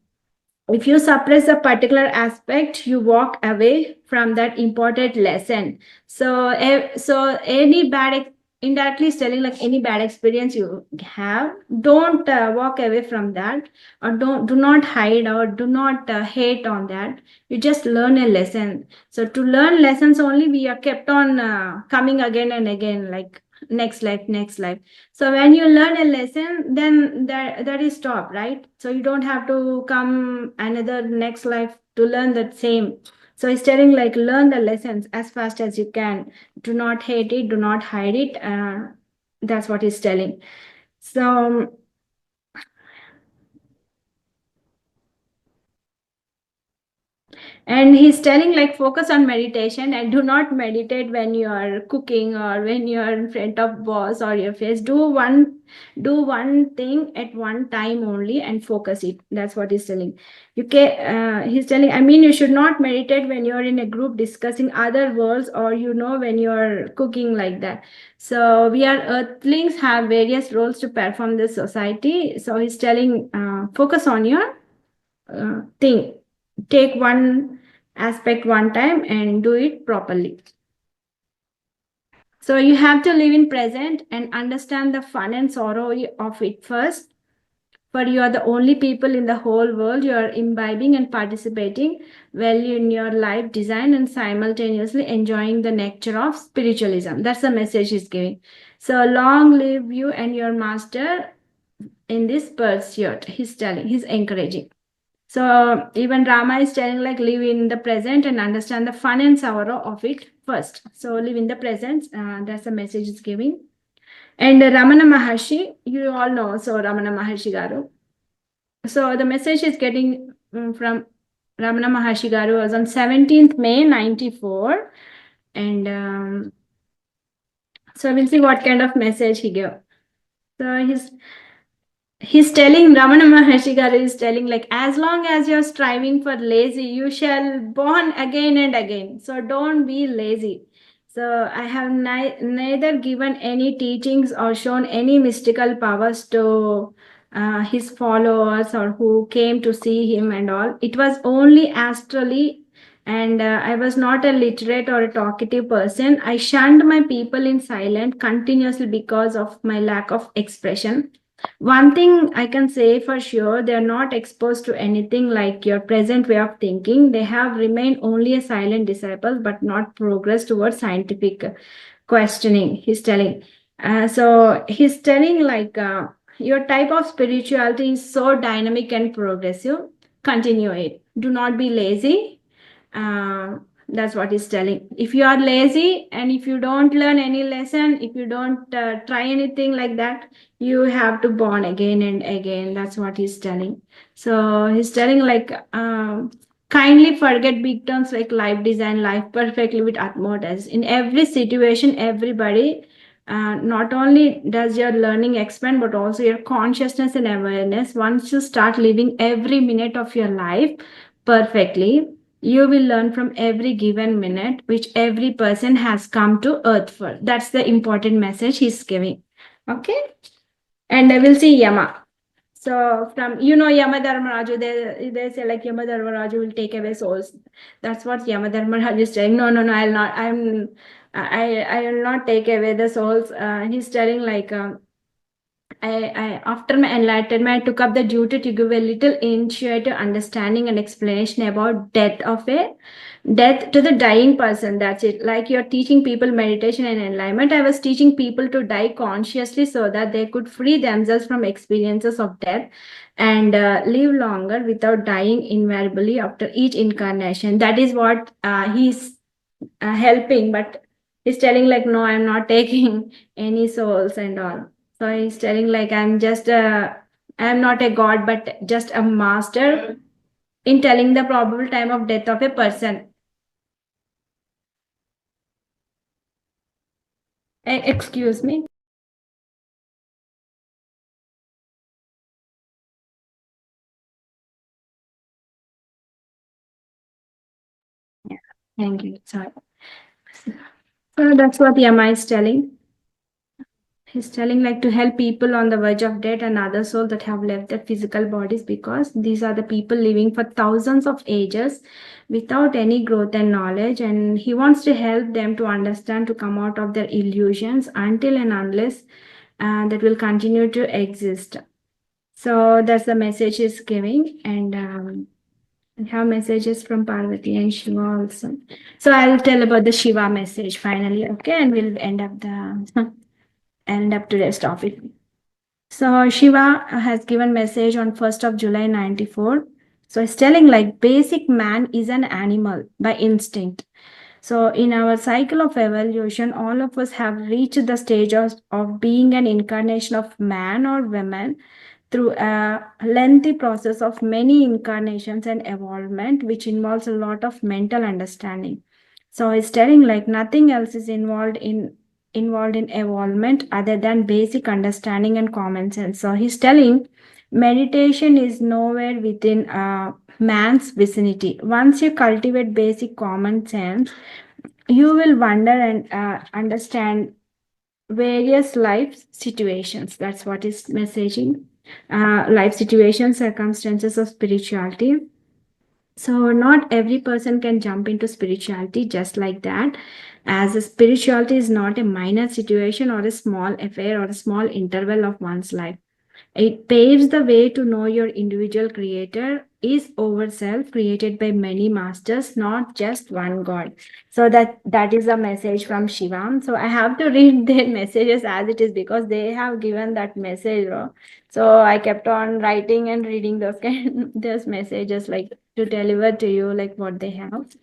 if you suppress a particular aspect, you walk away from that important lesson. So any indirectly telling like any bad experience you have, don't walk away from that, or do not hide, or do not hate on that. You just learn a lesson. So to learn lessons only, we are kept on coming again and again, like next life. So when you learn a lesson, then that is stop, right? So you don't have to come another next life to learn that same. So he's telling like learn the lessons as fast as you can. Do not hate it, do not hide it. That's what he's telling. So and he's telling like focus on meditation, and do not meditate when you are cooking or when you are in front of boss or your face. Do one thing at one time only and focus it. That's what he's telling. He's telling, I mean, you should not meditate when you're in a group discussing other worlds, or when you're cooking like that. So we are earthlings, have various roles to perform this society. So he's telling focus on your thing. Take one aspect one time and do it properly. So you have to live in present and understand the fun and sorrow of it first. For you are the only people in the whole world. You are imbibing and participating well in your life design and simultaneously enjoying the nectar of spiritualism. That's the message he's giving. So long live you and your master in this pursuit. He's encouraging. So even Rama is telling like live in the present and understand the fun and sorrow of it first. So live in the present. That's the message it's giving. And Ramana Maharshi, you all know. So Ramana Maharshi Garu. So the message is getting from Ramana Maharshi Garu was on 17th May 94. And so we'll see what kind of message he gave. So he's telling, Ramana Maharshi Garu is telling like, as long as you're striving for lazy, you shall born again and again. So don't be lazy. So I have neither given any teachings or shown any mystical powers to his followers or who came to see him and all. It was only astrally, and I was not a literate or a talkative person. I shunned my people in silence continuously because of my lack of expression. One thing I can say for sure, they are not exposed to anything like your present way of thinking. They have remained only a silent disciple, but not progressed towards scientific questioning, he's telling. So he's telling like, your type of spirituality is so dynamic and progressive. Continue it. Do not be lazy. That's what he's telling. If you are lazy and if you don't learn any lesson, if you don't try anything like that, you have to born again and again. That's what he's telling. So he's telling like kindly forget big terms like life design life perfectly with utmost. In every situation, everybody, not only does your learning expand, but also your consciousness and awareness. Once you start living every minute of your life perfectly, you will learn from every given minute which every person has come to earth for. That's the important message he's giving. Okay. And I will see Yama. So from Yama Dharmaraju, they say like Yama Dharmaraju will take away souls. That's what Yama Dharmaraju is saying. No, I'll not. I will not take away the souls. He's telling like after my enlightenment, I took up the duty to give a little intuitive understanding and explanation about death to the dying person. That's it. Like you're teaching people meditation and enlightenment, I was teaching people to die consciously so that they could free themselves from experiences of death and live longer without dying invariably after each incarnation. That is what he's helping, but he's telling like, no, I'm not taking any souls and all. So he's telling like, I'm not a god, but just a master in telling the probable time of death of a person. Excuse me. Yeah, thank you. Sorry. So that's what Yama is telling. He's telling like to help people on the verge of death and other souls that have left their physical bodies, because these are the people living for thousands of ages without any growth and knowledge, and he wants to help them to understand, to come out of their illusions until and unless that will continue to exist. So that's the message he's giving. And I have messages from Parvati and Shiva also. So I'll tell about the Shiva message finally, okay, and we'll end up today's topic. So Shiva has given message on 1st of July 94. So it's telling like basic man is an animal by instinct. So in our cycle of evolution, all of us have reached the stage of being an incarnation of man or woman through a lengthy process of many incarnations and evolvement, which involves a lot of mental understanding. So it's telling like nothing else is involved in evolvement other than basic understanding and common sense. So he's telling meditation is nowhere within man's vicinity. Once you cultivate basic common sense, you will wonder and understand various life situations. That's what is messaging. Life situations, circumstances of spirituality. So not every person can jump into spirituality just like that, as a spirituality is not a minor situation or a small affair or a small interval of one's life. It paves the way to know your individual creator is over self, created by many masters, not just one god. So that is a message from Shiva. So I have to read their messages as it is because they have given that message. So I kept on writing and reading those messages like to deliver to you like what they have.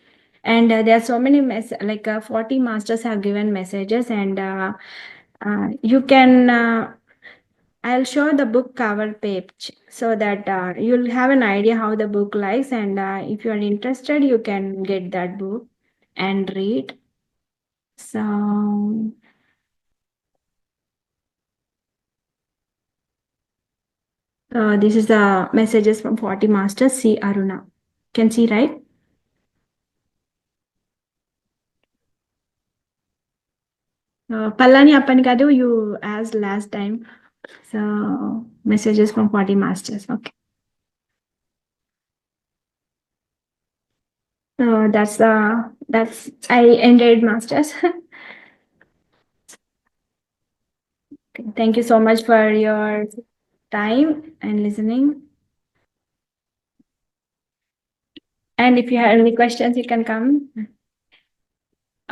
And there are so many 40 masters have given messages, and you can I'll show the book cover page so that you'll have an idea how the book likes, and if you're interested, you can get that book and read. So this is the messages from 40 masters. See Aruna. Can see, right? Pallani Appani Kadu, you asked last time. So messages from 40 masters. Okay. So that's I ended masters. Okay. Thank you so much for your time and listening. And if you have any questions, you can come.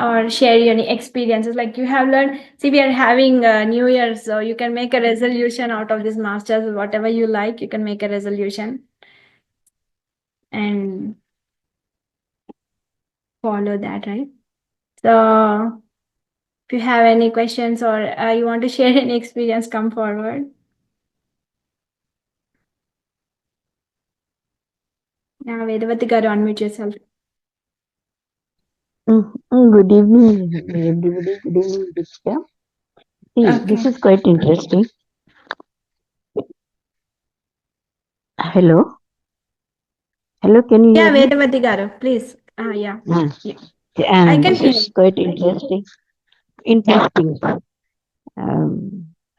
or share any experiences like you have learned. See, we are having New Year, so you can make a resolution out of this masters, whatever you like, you can make a resolution and follow that, right? So if you have any questions or you want to share any experience, come forward. Yeah, Vedavati garu, unmute yourself. Good evening, everybody. Good evening, Diksha. See, this Okay. is quite interesting. Hello? Hello, can you Yeah, hear me? Vedavati garu, please. Yeah. Yeah. I can This hear is you. quite interesting. Interesting.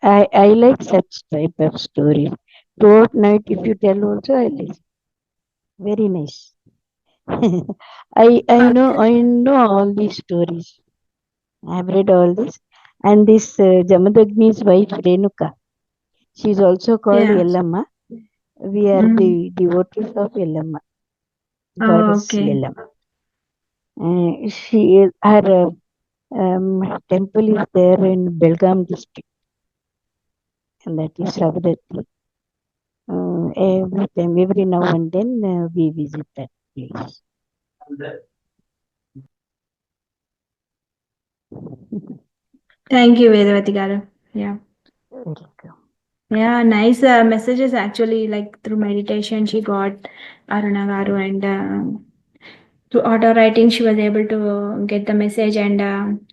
I like such type of stories. Throughout night, if you tell also, I listen. Very nice. I know all these stories. I've read all this. And this Jamadagni's wife Renuka, she's also called Yeah. Yellamma. We are the devotees of Yellamma, Oh, goddess okay. Yellamma. She is her temple is there in Belgaum district, and that is Savadatti. Every time, every now and then, we visit that place. Thank you, Vedavati garu. Yeah. Welcome. Yeah, nice messages actually. Like through meditation, she got Aruna garu, and through auto writing, she was able to get the message, and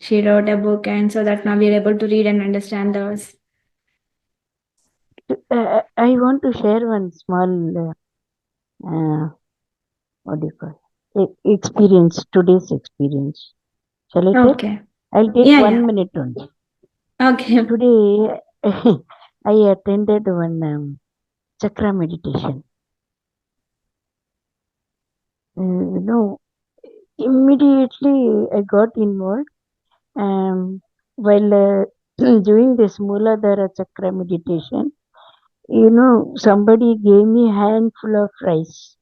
she wrote a book, and so that now we are able to read and understand those. I want to share one small, what do you call experience, today's experience. Shall I tell? Okay. I'll take Yeah, 1 minute only. Okay. Today, I attended one chakra meditation. Immediately I got involved. While doing this Mooladhara Chakra meditation, somebody gave me handful of rice.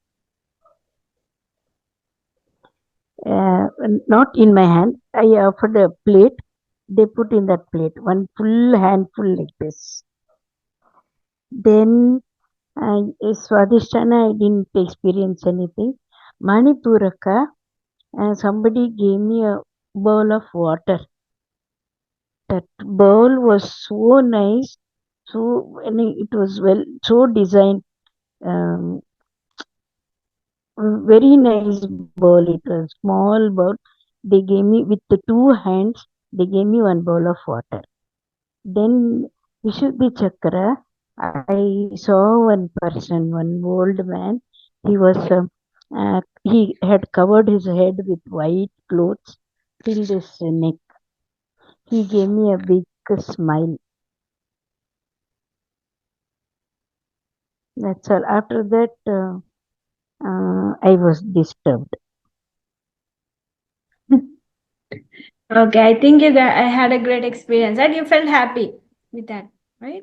Not in my hand. I offered a plate. They put in that plate one full handful like this. Then Swadhisthana, I didn't experience anything. Manipuraka, somebody gave me a bowl of water. That bowl was so nice, it was so designed, um, very nice bowl. It was small bowl. They gave me with the 2 hands. They gave me one bowl of water. Then Vishuddhi Chakra, I saw one person, one old man. He was he had covered his head with white clothes till his neck. He gave me a big smile. That's all. After that, I was disturbed. Okay, I think I had a great experience, and you felt happy with that, right?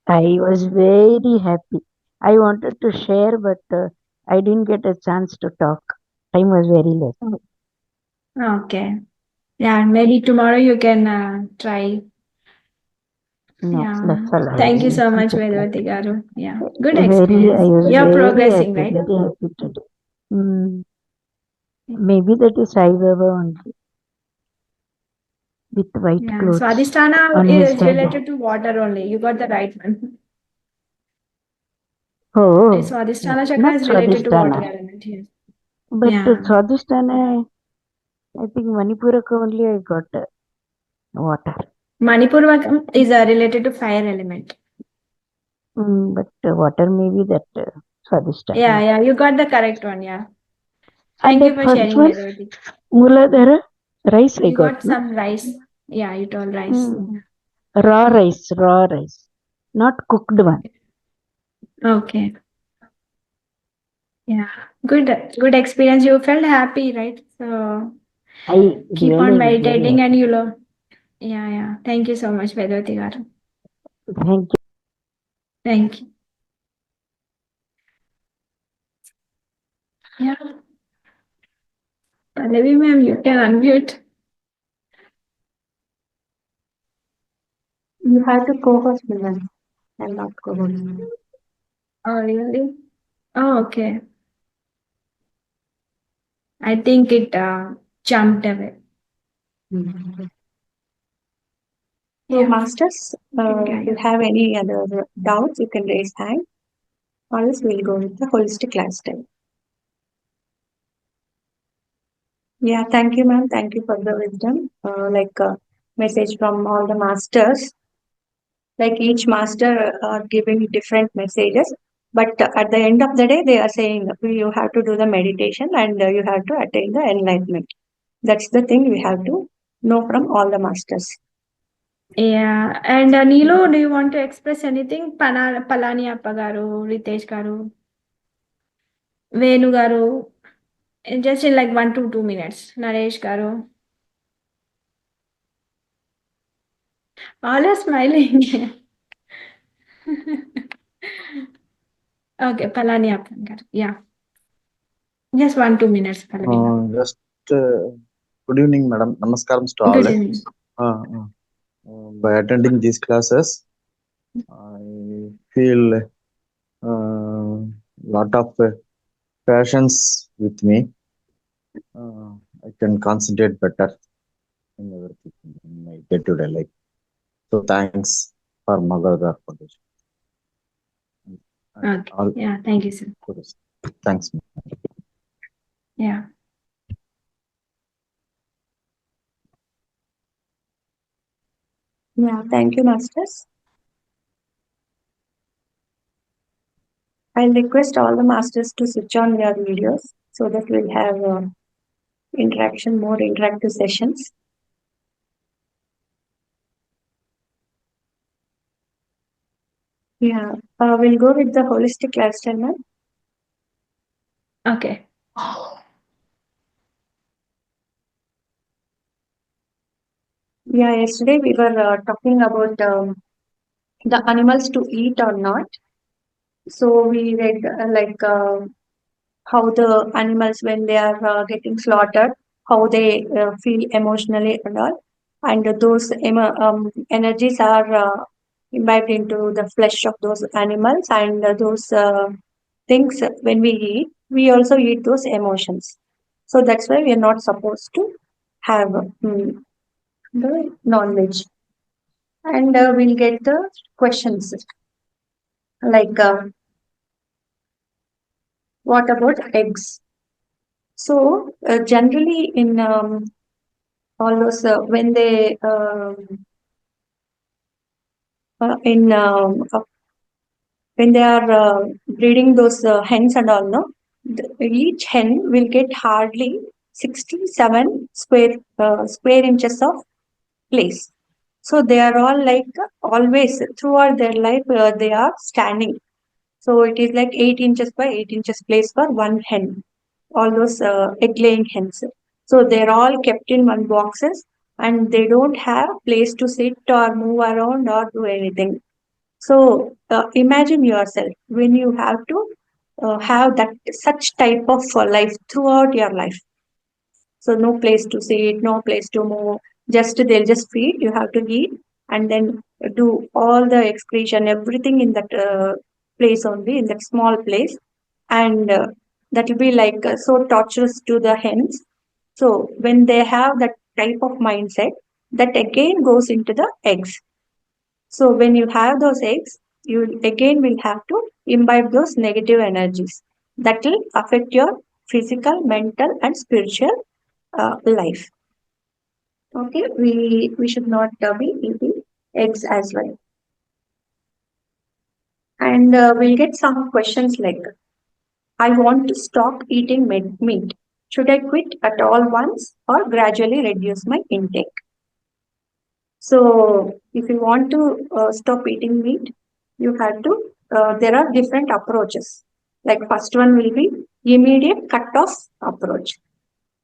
I was very happy. I wanted to share, but I didn't get a chance to talk. Time was very less. Okay. Yeah, maybe tomorrow you can try. No, Yeah. that's all. Thank you I so much, keep it like Vedavati garu. Yeah, good very. I experience. was You're progressing, very right? happy today. Mm, maybe that is Sai Baba only with white Yeah. clothes Swadhisthana on his is head. related to water only. You got the right one. Oh, Swadhisthana chakra not is related to water Swadhisthana, element here. but Yeah. Swadhisthana. I think Manipuraka only I got water. Manipur is related to fire element. But water maybe that Swadhisthana. Yeah, you got the correct one. Yeah. And Thank you that for first sharing, one, Vedavati. Mooladhara, rice I You got, got no? some rice. Yeah, you told rice. Mm. Raw rice, not cooked one. Okay. Yeah. Good experience. You felt happy, right? So I keep on really was very meditating and happy. you learn. Yeah. Thank you so much, Vedavati garu. Thank you. Thank you. Yeah. Pallavi ma'am, you can unmute. You have to co-host with them. I'm not co-host. Oh, really? Oh, okay. I think it jumped away. So, Yeah. masters, if you have any other doubts, you can raise hand. Or else we'll go with the holistic lifestyle. Yeah, thank you, ma'am. Thank you for the wisdom. Message from all the masters. Like each master are giving different messages, but at the end of the day, they are saying you have to do the meditation and you have to attain the enlightenment. That's the thing we have to know from all the masters. Yeah. And Neelo, do you want to express anything? Palani Appa garu, Ritesh garu, Venu garu, just in like 1 to 2 minutes. Naresh garu. All are smiling. Okay, Palani Appa garu. Yeah. Just 1 2 minutes, Palani. Just good evening, madam. Namaskaram to all. Good evening. By attending these classes, I feel lot of passions with me. I can concentrate better in everything in my day-to-day life. So thanks for Mahavatar Foundation. Okay. Yeah, thank you, sir. Thanks. Yeah. Yeah, thank you, masters. I'll request all the masters to switch on their videos so that we'll have more interactive sessions. Yeah, we'll go with the holistic lifestyle, ma'am. Okay. Yeah, yesterday we were talking about the animals to eat or not. So we read how the animals, when they are getting slaughtered, how they feel emotionally and all, and those energies are imbibed into the flesh of those animals, and those things when we eat, we also eat those emotions. So that's why we are not supposed to have the non-veg. And we'll get the questions like what about eggs? So generally in all those when they in when they are breeding those hens and all, no, each hen will get hardly 67 square inches of place. So they are all like always throughout their life they are standing. So it is like 8 inches by 8 inches place for one hen. All those egg laying hens. So they're all kept in one boxes and they don't have place to sit or move around or do anything. So imagine yourself when you have to have that such type of life throughout your life. So no place to sit, no place to move. Just they'll just feed. You have to eat and then do all the excretion, everything in that place only, in that small place, and that will be like so torturous to the hens. So when they have that type of mindset, that again goes into the eggs. So when you have those eggs, you again will have to imbibe those negative energies that will affect your physical, mental, and spiritual life. Okay, we should not be eating eggs as well. And we'll get some questions like, I want to stop eating meat. Should I quit at all once or gradually reduce my intake? So, if you want to stop eating meat, you have to, there are different approaches. Like, first one will be immediate cut off approach.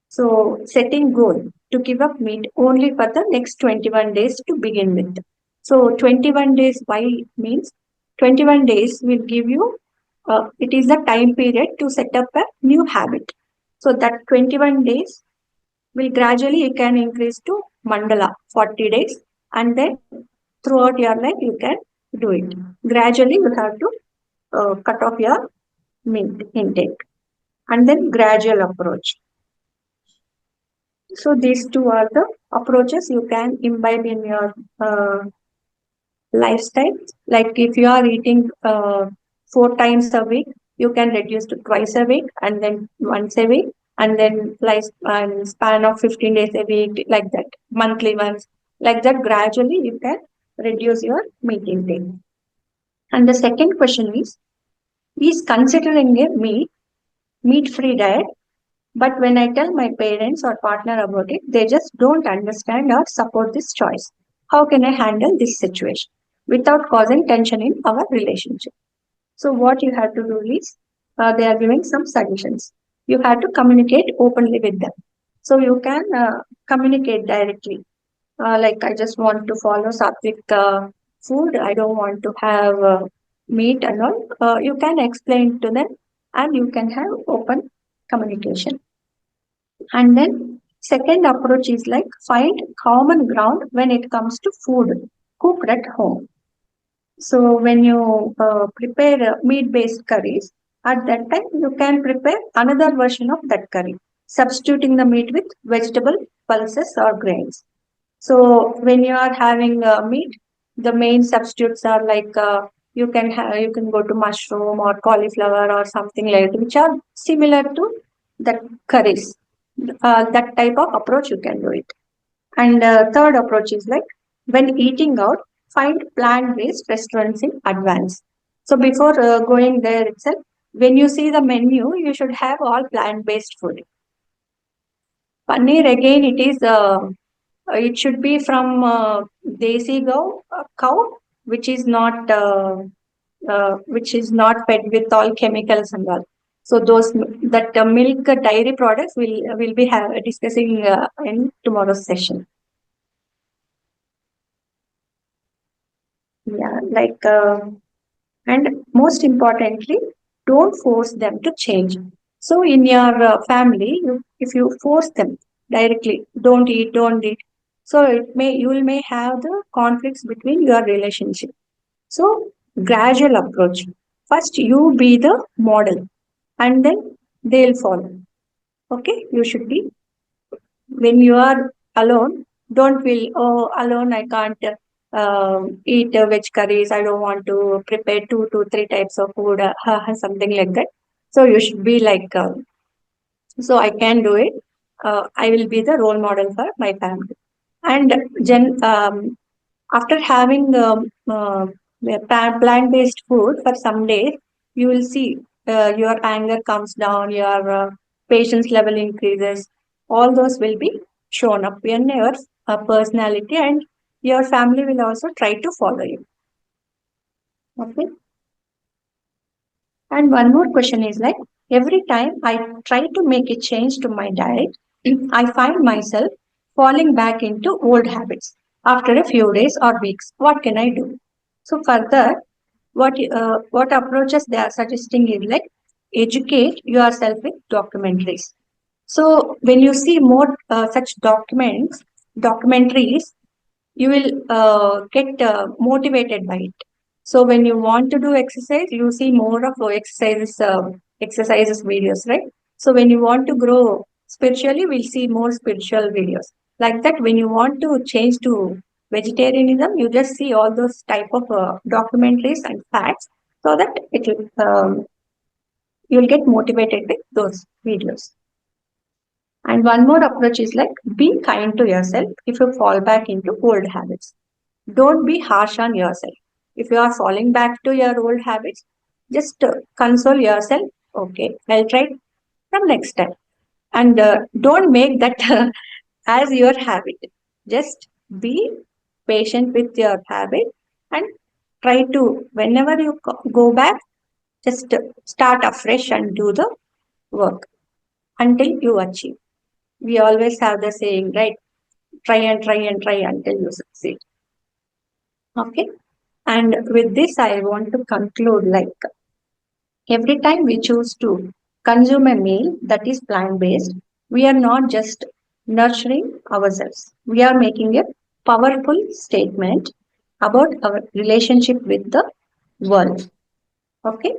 So, setting goal to give up meat only for the next 21 days to begin with. So, 21 days, why means 21 days will give you, it is the time period to set up a new habit. So, that 21 days will gradually, you can increase to mandala 40 days, and then throughout your life you can do it. Gradually you have to cut off your meat intake, and then gradual approach. So these two are the approaches you can imbibe in your lifestyle. Like if you are eating 4 times a week, you can reduce to twice a week, and then once a week, and then like span of 15 days a week, like that, monthly once, like that. Gradually, you can reduce your meat intake. And the second question is considering a meat-free diet. But when I tell my parents or partner about it, they just don't understand or support this choice. How can I handle this situation without causing tension in our relationship? So, what you have to do is, they are giving some suggestions. You have to communicate openly with them. So, you can communicate directly. Like, I just want to follow sattvic food, I don't want to have meat and all. You can explain to them, and you can have open communication. And then second approach is like find common ground when it comes to food cooked at home. So when you prepare meat-based curries, at that time you can prepare another version of that curry, substituting the meat with vegetable pulses or grains. So when you are having meat, the main substitutes are like you can go to mushroom or cauliflower or something like that, which are similar to the curries. That type of approach you can do it. And third approach is like when eating out, find plant-based restaurants in advance. So before going there itself, when you see the menu, you should have all plant-based food. Paneer again, it should be from desi cow, which is not fed with all chemicals and all. So those that milk dairy products will be discussing in tomorrow's session. Yeah, like and most importantly, don't force them to change. So in your family, if you force them directly, don't eat. So you will may have the conflicts between your relationship. So gradual approach. First, you be the model, and then they'll follow. Okay, you should be when you are alone. Don't feel alone. I can't eat veg curries. I don't want to prepare two to three types of food, something like that. So you should be like, so I can do it. I will be the role model for my family. And after having plant-based food for some days, you will see your anger comes down, your patience level increases. All those will be shown up in your personality, and your family will also try to follow you. Okay. And one more question is like, every time I try to make a change to my diet, I find myself falling back into old habits after a few days or weeks. What can I do? So further, what approaches they are suggesting is like educate yourself with documentaries. So when you see more such documentaries, you will get motivated by it. So when you want to do exercise, you see more of exercises videos, right? So when you want to grow spiritually, we'll see more spiritual videos. Like that, when you want to change to vegetarianism, you just see all those type of documentaries and facts, so that it will you'll get motivated with those videos. And one more approach is like be kind to yourself if you fall back into old habits. Don't be harsh on yourself. If you are falling back to your old habits, just console yourself. Okay, I'll try from next time. And don't make that as your habit. Just be patient with your habit and try to, whenever you go back, just start afresh and do the work until you achieve. We always have the saying, right? Try and try and try until you succeed. Okay. And with this, I want to conclude like every time we choose to consume a meal that is plant based, we are not just nurturing ourselves, we are making a powerful statement about our relationship with the world. Okay,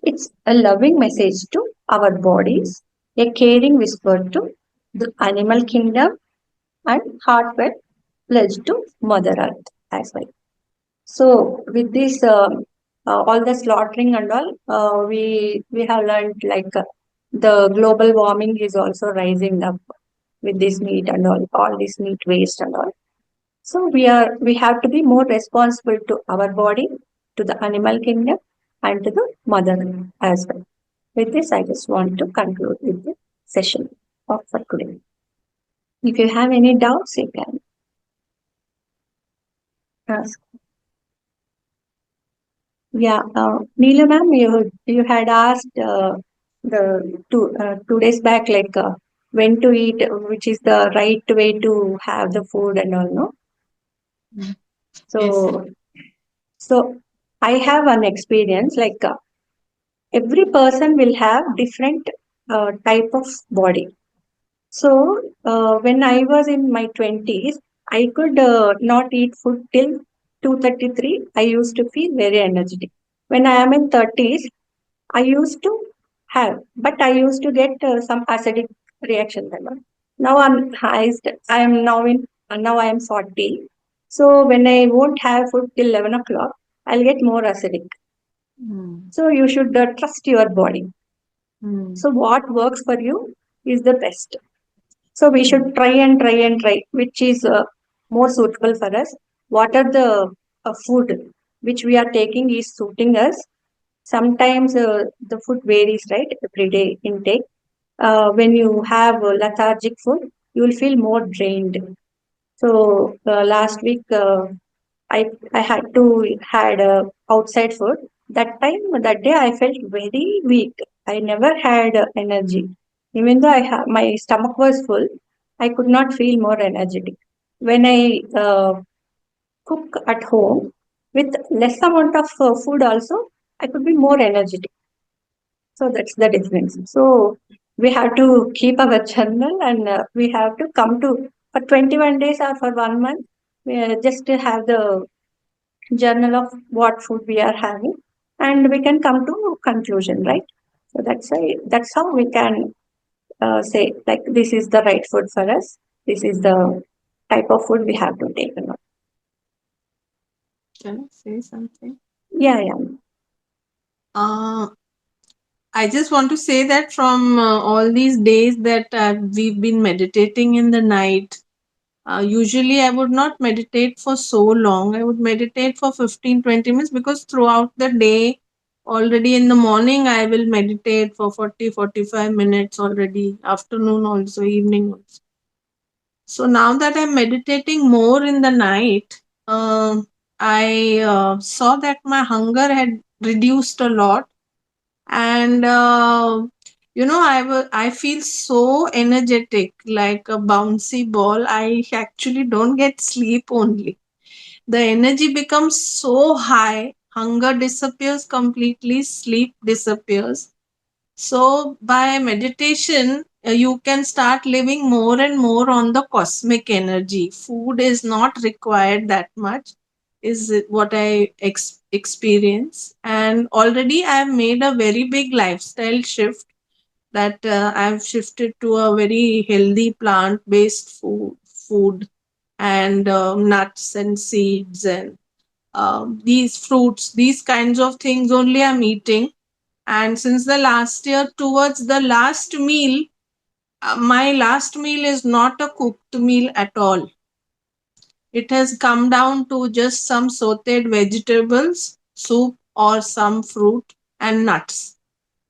it's a loving message to our bodies, a caring whisper to the animal kingdom, and heartfelt pledge to Mother Earth as well. So with this, all the slaughtering and all, we have learned like the global warming is also rising up with this meat and all this meat waste and all. So we have to be more responsible to our body, to the animal kingdom, and to the mother Earth as well. With this, I just want to conclude with the session of for today. If you have any doubts, you can ask. Yeah, Neela ma'am, you had asked the 2 days back, like when to eat, which is the right way to have the food and all, no? Yes. So, so I have an experience like every person will have different type of body. So, when I was in my 20s, I could not eat food till 2:33. I used to feel very energetic. When I am in 30s, I used to have, but I used to get some acidic reactions. And all. Now I am now I am 40. So when I won't have food till 11 o'clock, I'll get more acidic. So you should trust your body. So what works for you is the best. So we should try, which is more suitable for us. What are the food which we are taking is suiting us. Sometimes the food varies, right? Everyday intake. When you have lethargic food, you will feel more drained. So last week I had to had outside food. That day I felt very weak. I never had energy. Even though my stomach was full, I could not feel more energetic. When I cook at home with less amount of food also, I could be more energetic. So that's the difference. So we have to keep our journal and we have to come to for 21 days or for 1 month. Just to have the journal of what food we are having, and we can come to conclusion, right? So that's how we can say like this is the right food for us. This is the type of food we have to take. Can I say something? Yeah, yeah. Uh, I just want to say that from all these days that we've been meditating in the night, usually I would not meditate for so long. I would meditate for 15-20 minutes because throughout the day, already in the morning, I will meditate for 40-45 minutes already, afternoon also, evening also. So now that I'm meditating more in the night, I saw that my hunger had reduced a lot, and I feel so energetic, like a bouncy ball. I actually don't get sleep only. The energy becomes so high, hunger disappears completely, sleep disappears. So by meditation, you can start living more and more on the cosmic energy. Food is not required that much, is what I experience. And already I have made a very big lifestyle shift, that I've shifted to a very healthy plant-based food and nuts and seeds and these fruits, these kinds of things only I'm eating. And since the last year, towards the last meal, my last meal is not a cooked meal at all. It has come down to just some sauteed vegetables, soup, or some fruit and nuts.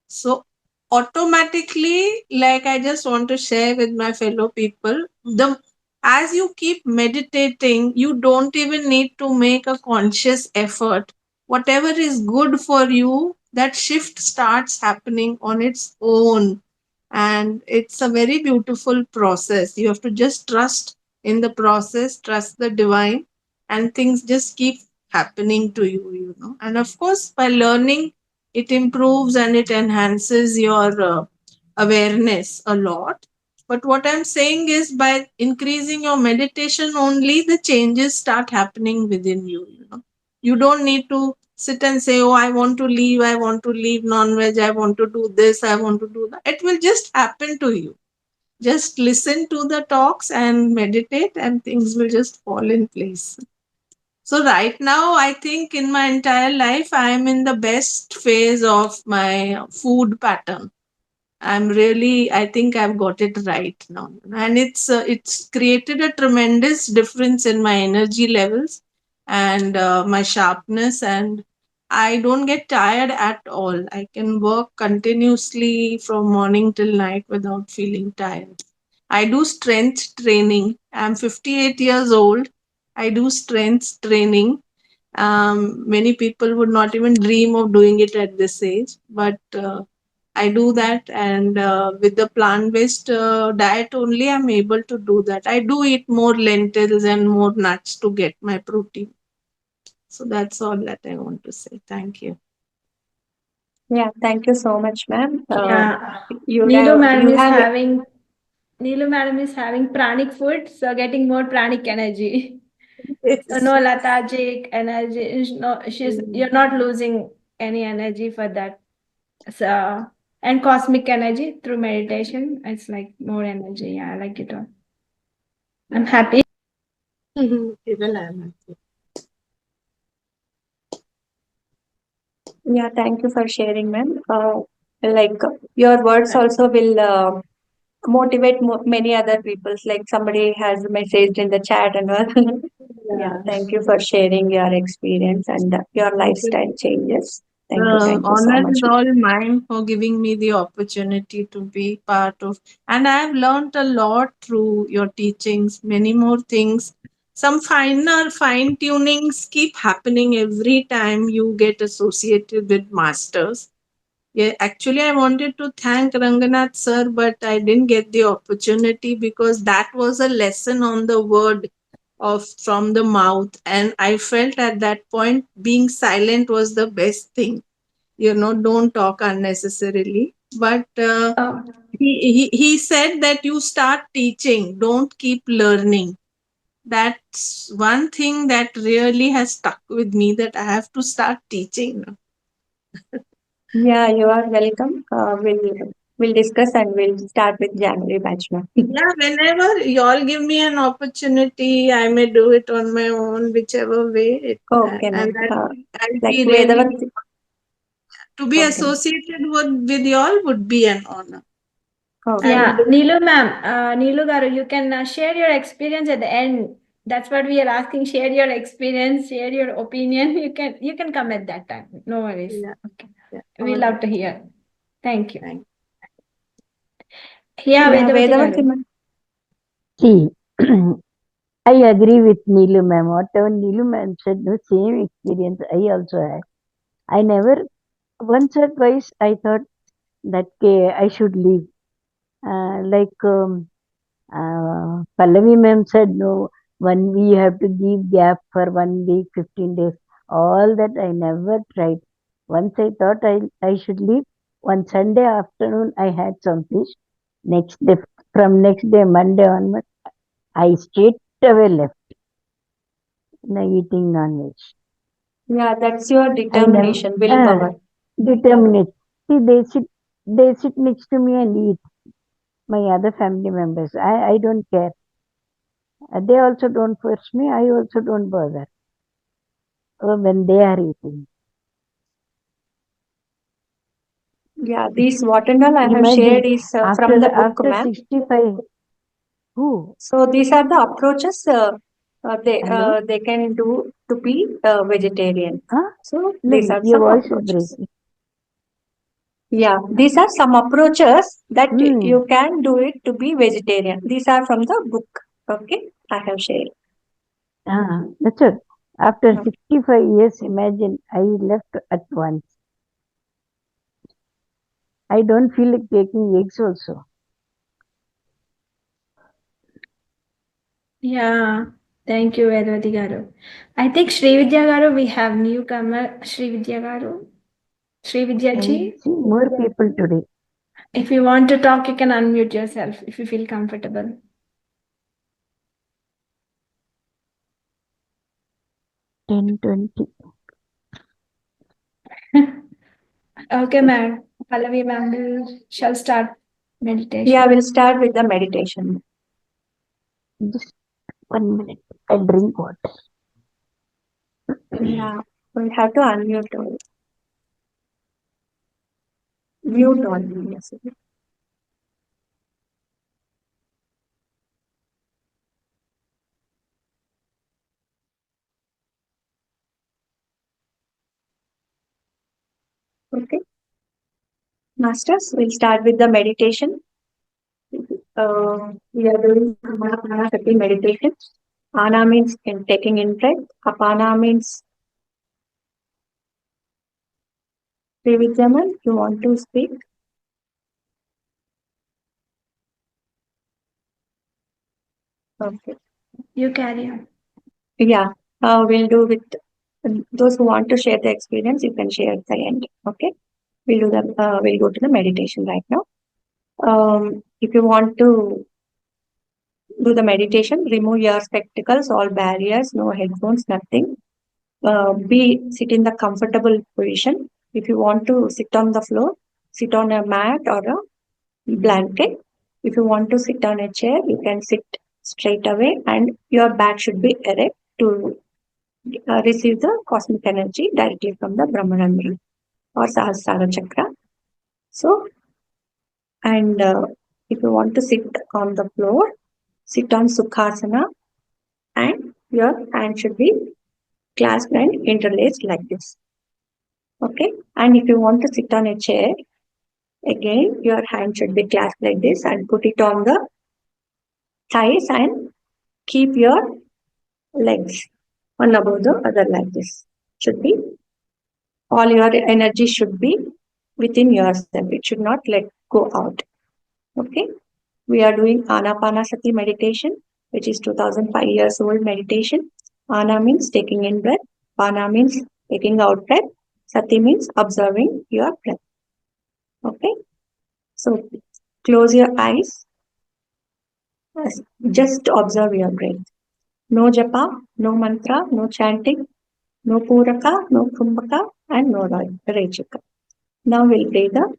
So automatically, like, I just want to share with my fellow people, the as you keep meditating, you don't even need to make a conscious effort. Whatever is good for you, that shift starts happening on its own. And it's a very beautiful process. You have to just trust in the process, trust the divine, and things just keep happening to you. And of course, by learning, it improves and it enhances your awareness a lot. But what I'm saying is, by increasing your meditation only, the changes start happening within you. You don't need to sit and say, oh, I want to leave non-veg, I want to do this, I want to do that. It will just happen to you. Just listen to the talks and meditate, and things will just fall in place. So right now, I think in my entire life, I am in the best phase of my food pattern. I think I've got it right now. And it's created a tremendous difference in my energy levels and my sharpness. And I don't get tired at all. I can work continuously from morning till night without feeling tired. I do strength training. I'm 58 years old. I do strength training. Many people would not even dream of doing it at this age, but I do that, and with the plant-based diet only, I'm able to do that. I do eat more lentils and more nuts to get my protein. So that's all that I want to say. Thank you. Yeah, thank you so much, ma'am. Yeah. You Neelu madam have is having pranic food, so getting more pranic energy. So Yes. no lethargic energy. No, you're not losing any energy for that. So and cosmic energy through meditation, it's like more energy. Yeah, I like it all. I'm happy. Even I'm happy. Yeah, thank you for sharing, ma'am. Like your words also will motivate many other people. Like somebody has messaged in the chat and all. Yeah, thank you for sharing your experience and your Thank you. lifestyle changes. The Thank you so honor much. is all mine for giving me the opportunity to be part of, and I have learned a lot through your teachings, many more things. Some fine tunings keep happening every time you get associated with masters. Yeah, actually, I wanted to thank Ranganath sir, but I didn't get the opportunity because that was a lesson on the word of from the mouth, and I felt at that point being silent was the best thing. Don't talk unnecessarily. But he said that you start teaching, don't keep learning. That's one thing that really has stuck with me, that I have to start teaching now. Yeah, you are welcome. We'll discuss and we'll start with January batch, ma'am. Yeah, whenever y'all give me an opportunity, I may do it on my own, whichever way. Okay, ma'am. And I'll Like be really, Vedavati. to be Okay. associated with y'all would be an honor. Okay. Yeah, Neelu ma'am, Neelu garu, you can share your experience at the end. That's what we are asking. Share your experience, share your opinion. You can come at that time. No worries. Yeah. Okay. Yeah. We love to hear. Thank you. Thank Yeah, Vedavati Vedavati, garu. ma'am. See, I agree with Neelu ma'am. Whatever Neelu ma'am said, the same experience I also had. I never, once or twice, I thought that I should leave. Pallavi ma'am said, no, we have to give gap for 1 week, 15 days. All that I never tried. Once I thought I should leave. One Sunday afternoon, I had some fish. From next day, Monday onwards, I straight away left eating non-veg. Yeah, that's your determination, willpower. Determination. See, they sit next to me and eat. My other family members. I don't care. They also don't force me. I also don't bother when they are eating. Yeah, these what and all I have Imagine, shared is from the book, after ma'am. 65. Who? So these are the approaches Hello? they can do to be vegetarian. Huh? So No, these are your some voice is approaches. breaking. Yeah, these are some approaches that Hmm. you can do it to be vegetarian. These are from the book. Okay, I have shared. That's it. After 65 years, imagine, I left at once. I don't feel like taking eggs also. Yeah, thank you, Vedavati garu. I think Srividya garu, we have newcomer Srividya garu. Srividya ji. See, more people today. If you want to talk, you can unmute yourself if you feel comfortable. Ten 20. Okay, ma'am. Pallavi ma'am, we shall start meditation. Yeah, we'll start with the meditation. Just 1 minute. I drink water. Yeah, we'll have to unmute all. Mute all. Yes. Okay. Masters, we'll start with the meditation. We are doing Mahavatar meditation. Ana means in taking in breath. Apana means Trivijaman, you want to speak? Okay. You carry on. Yeah, we'll do with those who want to share the experience. You can share at the end. Okay, we'll do the. We'll go to the meditation right now. If you want to do the meditation, remove your spectacles, all barriers, no headphones, nothing. Sit in the comfortable position. If you want to sit on the floor, sit on a mat or a blanket. If you want to sit on a chair, you can sit straight away, and your back should be erect to receive the cosmic energy directly from the Brahmanandra or Sahasrara chakra. So, and if you want to sit on the floor, sit on Sukhasana, and your hand should be clasped and interlaced like this. Okay, and if you want to sit on a chair, again your hand should be clasped like this and put it on the thighs and keep your legs one above the other like this. Should be all your energy should be within yourself. It should not let go out. Okay. We are doing Anapanasati meditation, which is 2005 years old meditation. Ana means taking in breath. Pana means taking out breath. Sati means observing your breath. Okay. So close your eyes. Just observe your breath. No japa, no mantra, no chanting, no puraka, no kumbhaka, and no rejika. Now we'll play the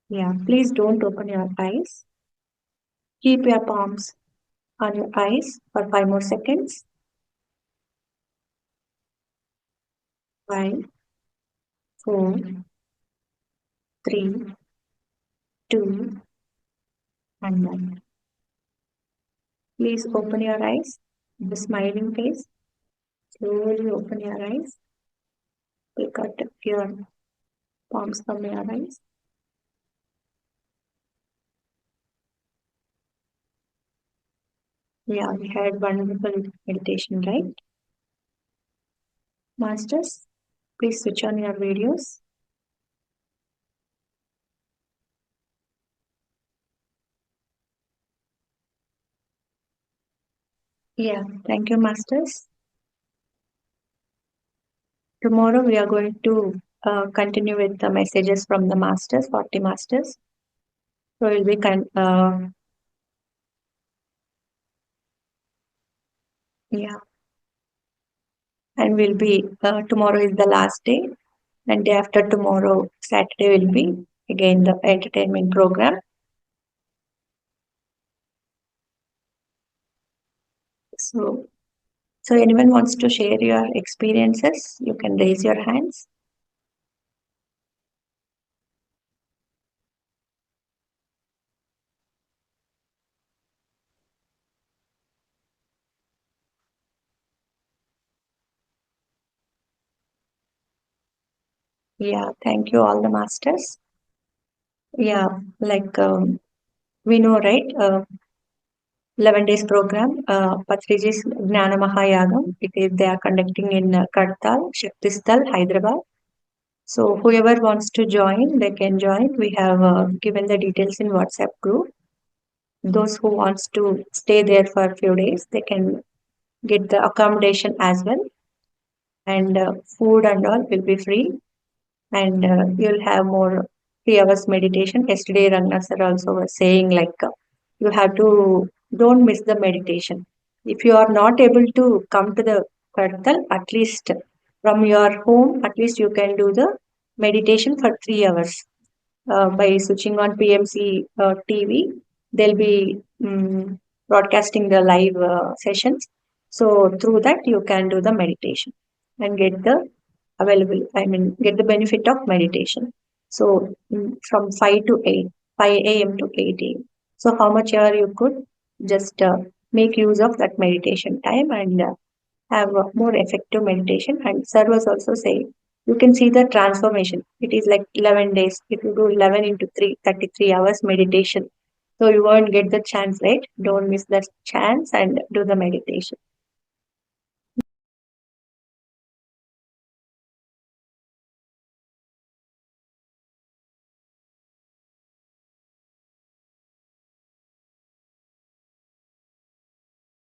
Yeah, please don't open your eyes. Keep your palms on your eyes for 5 more seconds. 5, 4, 3, 2, and 1. Please open your eyes. The smiling face. Slowly open your eyes. Take out your palms from your eyes. Yeah, we had wonderful meditation, right? Masters, please switch on your videos. Yeah, thank you, Masters. Tomorrow we are going to continue with the messages from the Masters, 40 Masters. So we'll be yeah, and we'll be tomorrow is the last day, and day after tomorrow, Saturday will be again the entertainment program. So anyone wants to share your experiences, you can raise your hands. Yeah, thank you all the masters. Yeah, like we know, right? 11 days program, Patriji's Gnana Mahayagam. They are conducting in Kadtal, Shaktisthal, Hyderabad. So whoever wants to join, they can join. We have given the details in WhatsApp group. Those who wants to stay there for a few days, they can get the accommodation as well, and food and all will be free. And you'll have more 3 hours meditation. Yesterday, Rangnath sir also was saying like you have to don't miss the meditation. If you are not able to come to the Kartal, at least from your home, at least you can do the meditation for 3 hours by switching on PMC TV. They'll be broadcasting the live sessions. So through that, you can do the meditation and get the get the benefit of meditation. So from 5 to 8, 5 a.m. to 8 a.m. So how much ever you could just make use of that meditation time and have a more effective meditation. And sir was also saying, you can see the transformation. It is like 11 days. If you do 11 into 3, 33 hours meditation. So you won't get the chance, right? Don't miss the chance and do the meditation.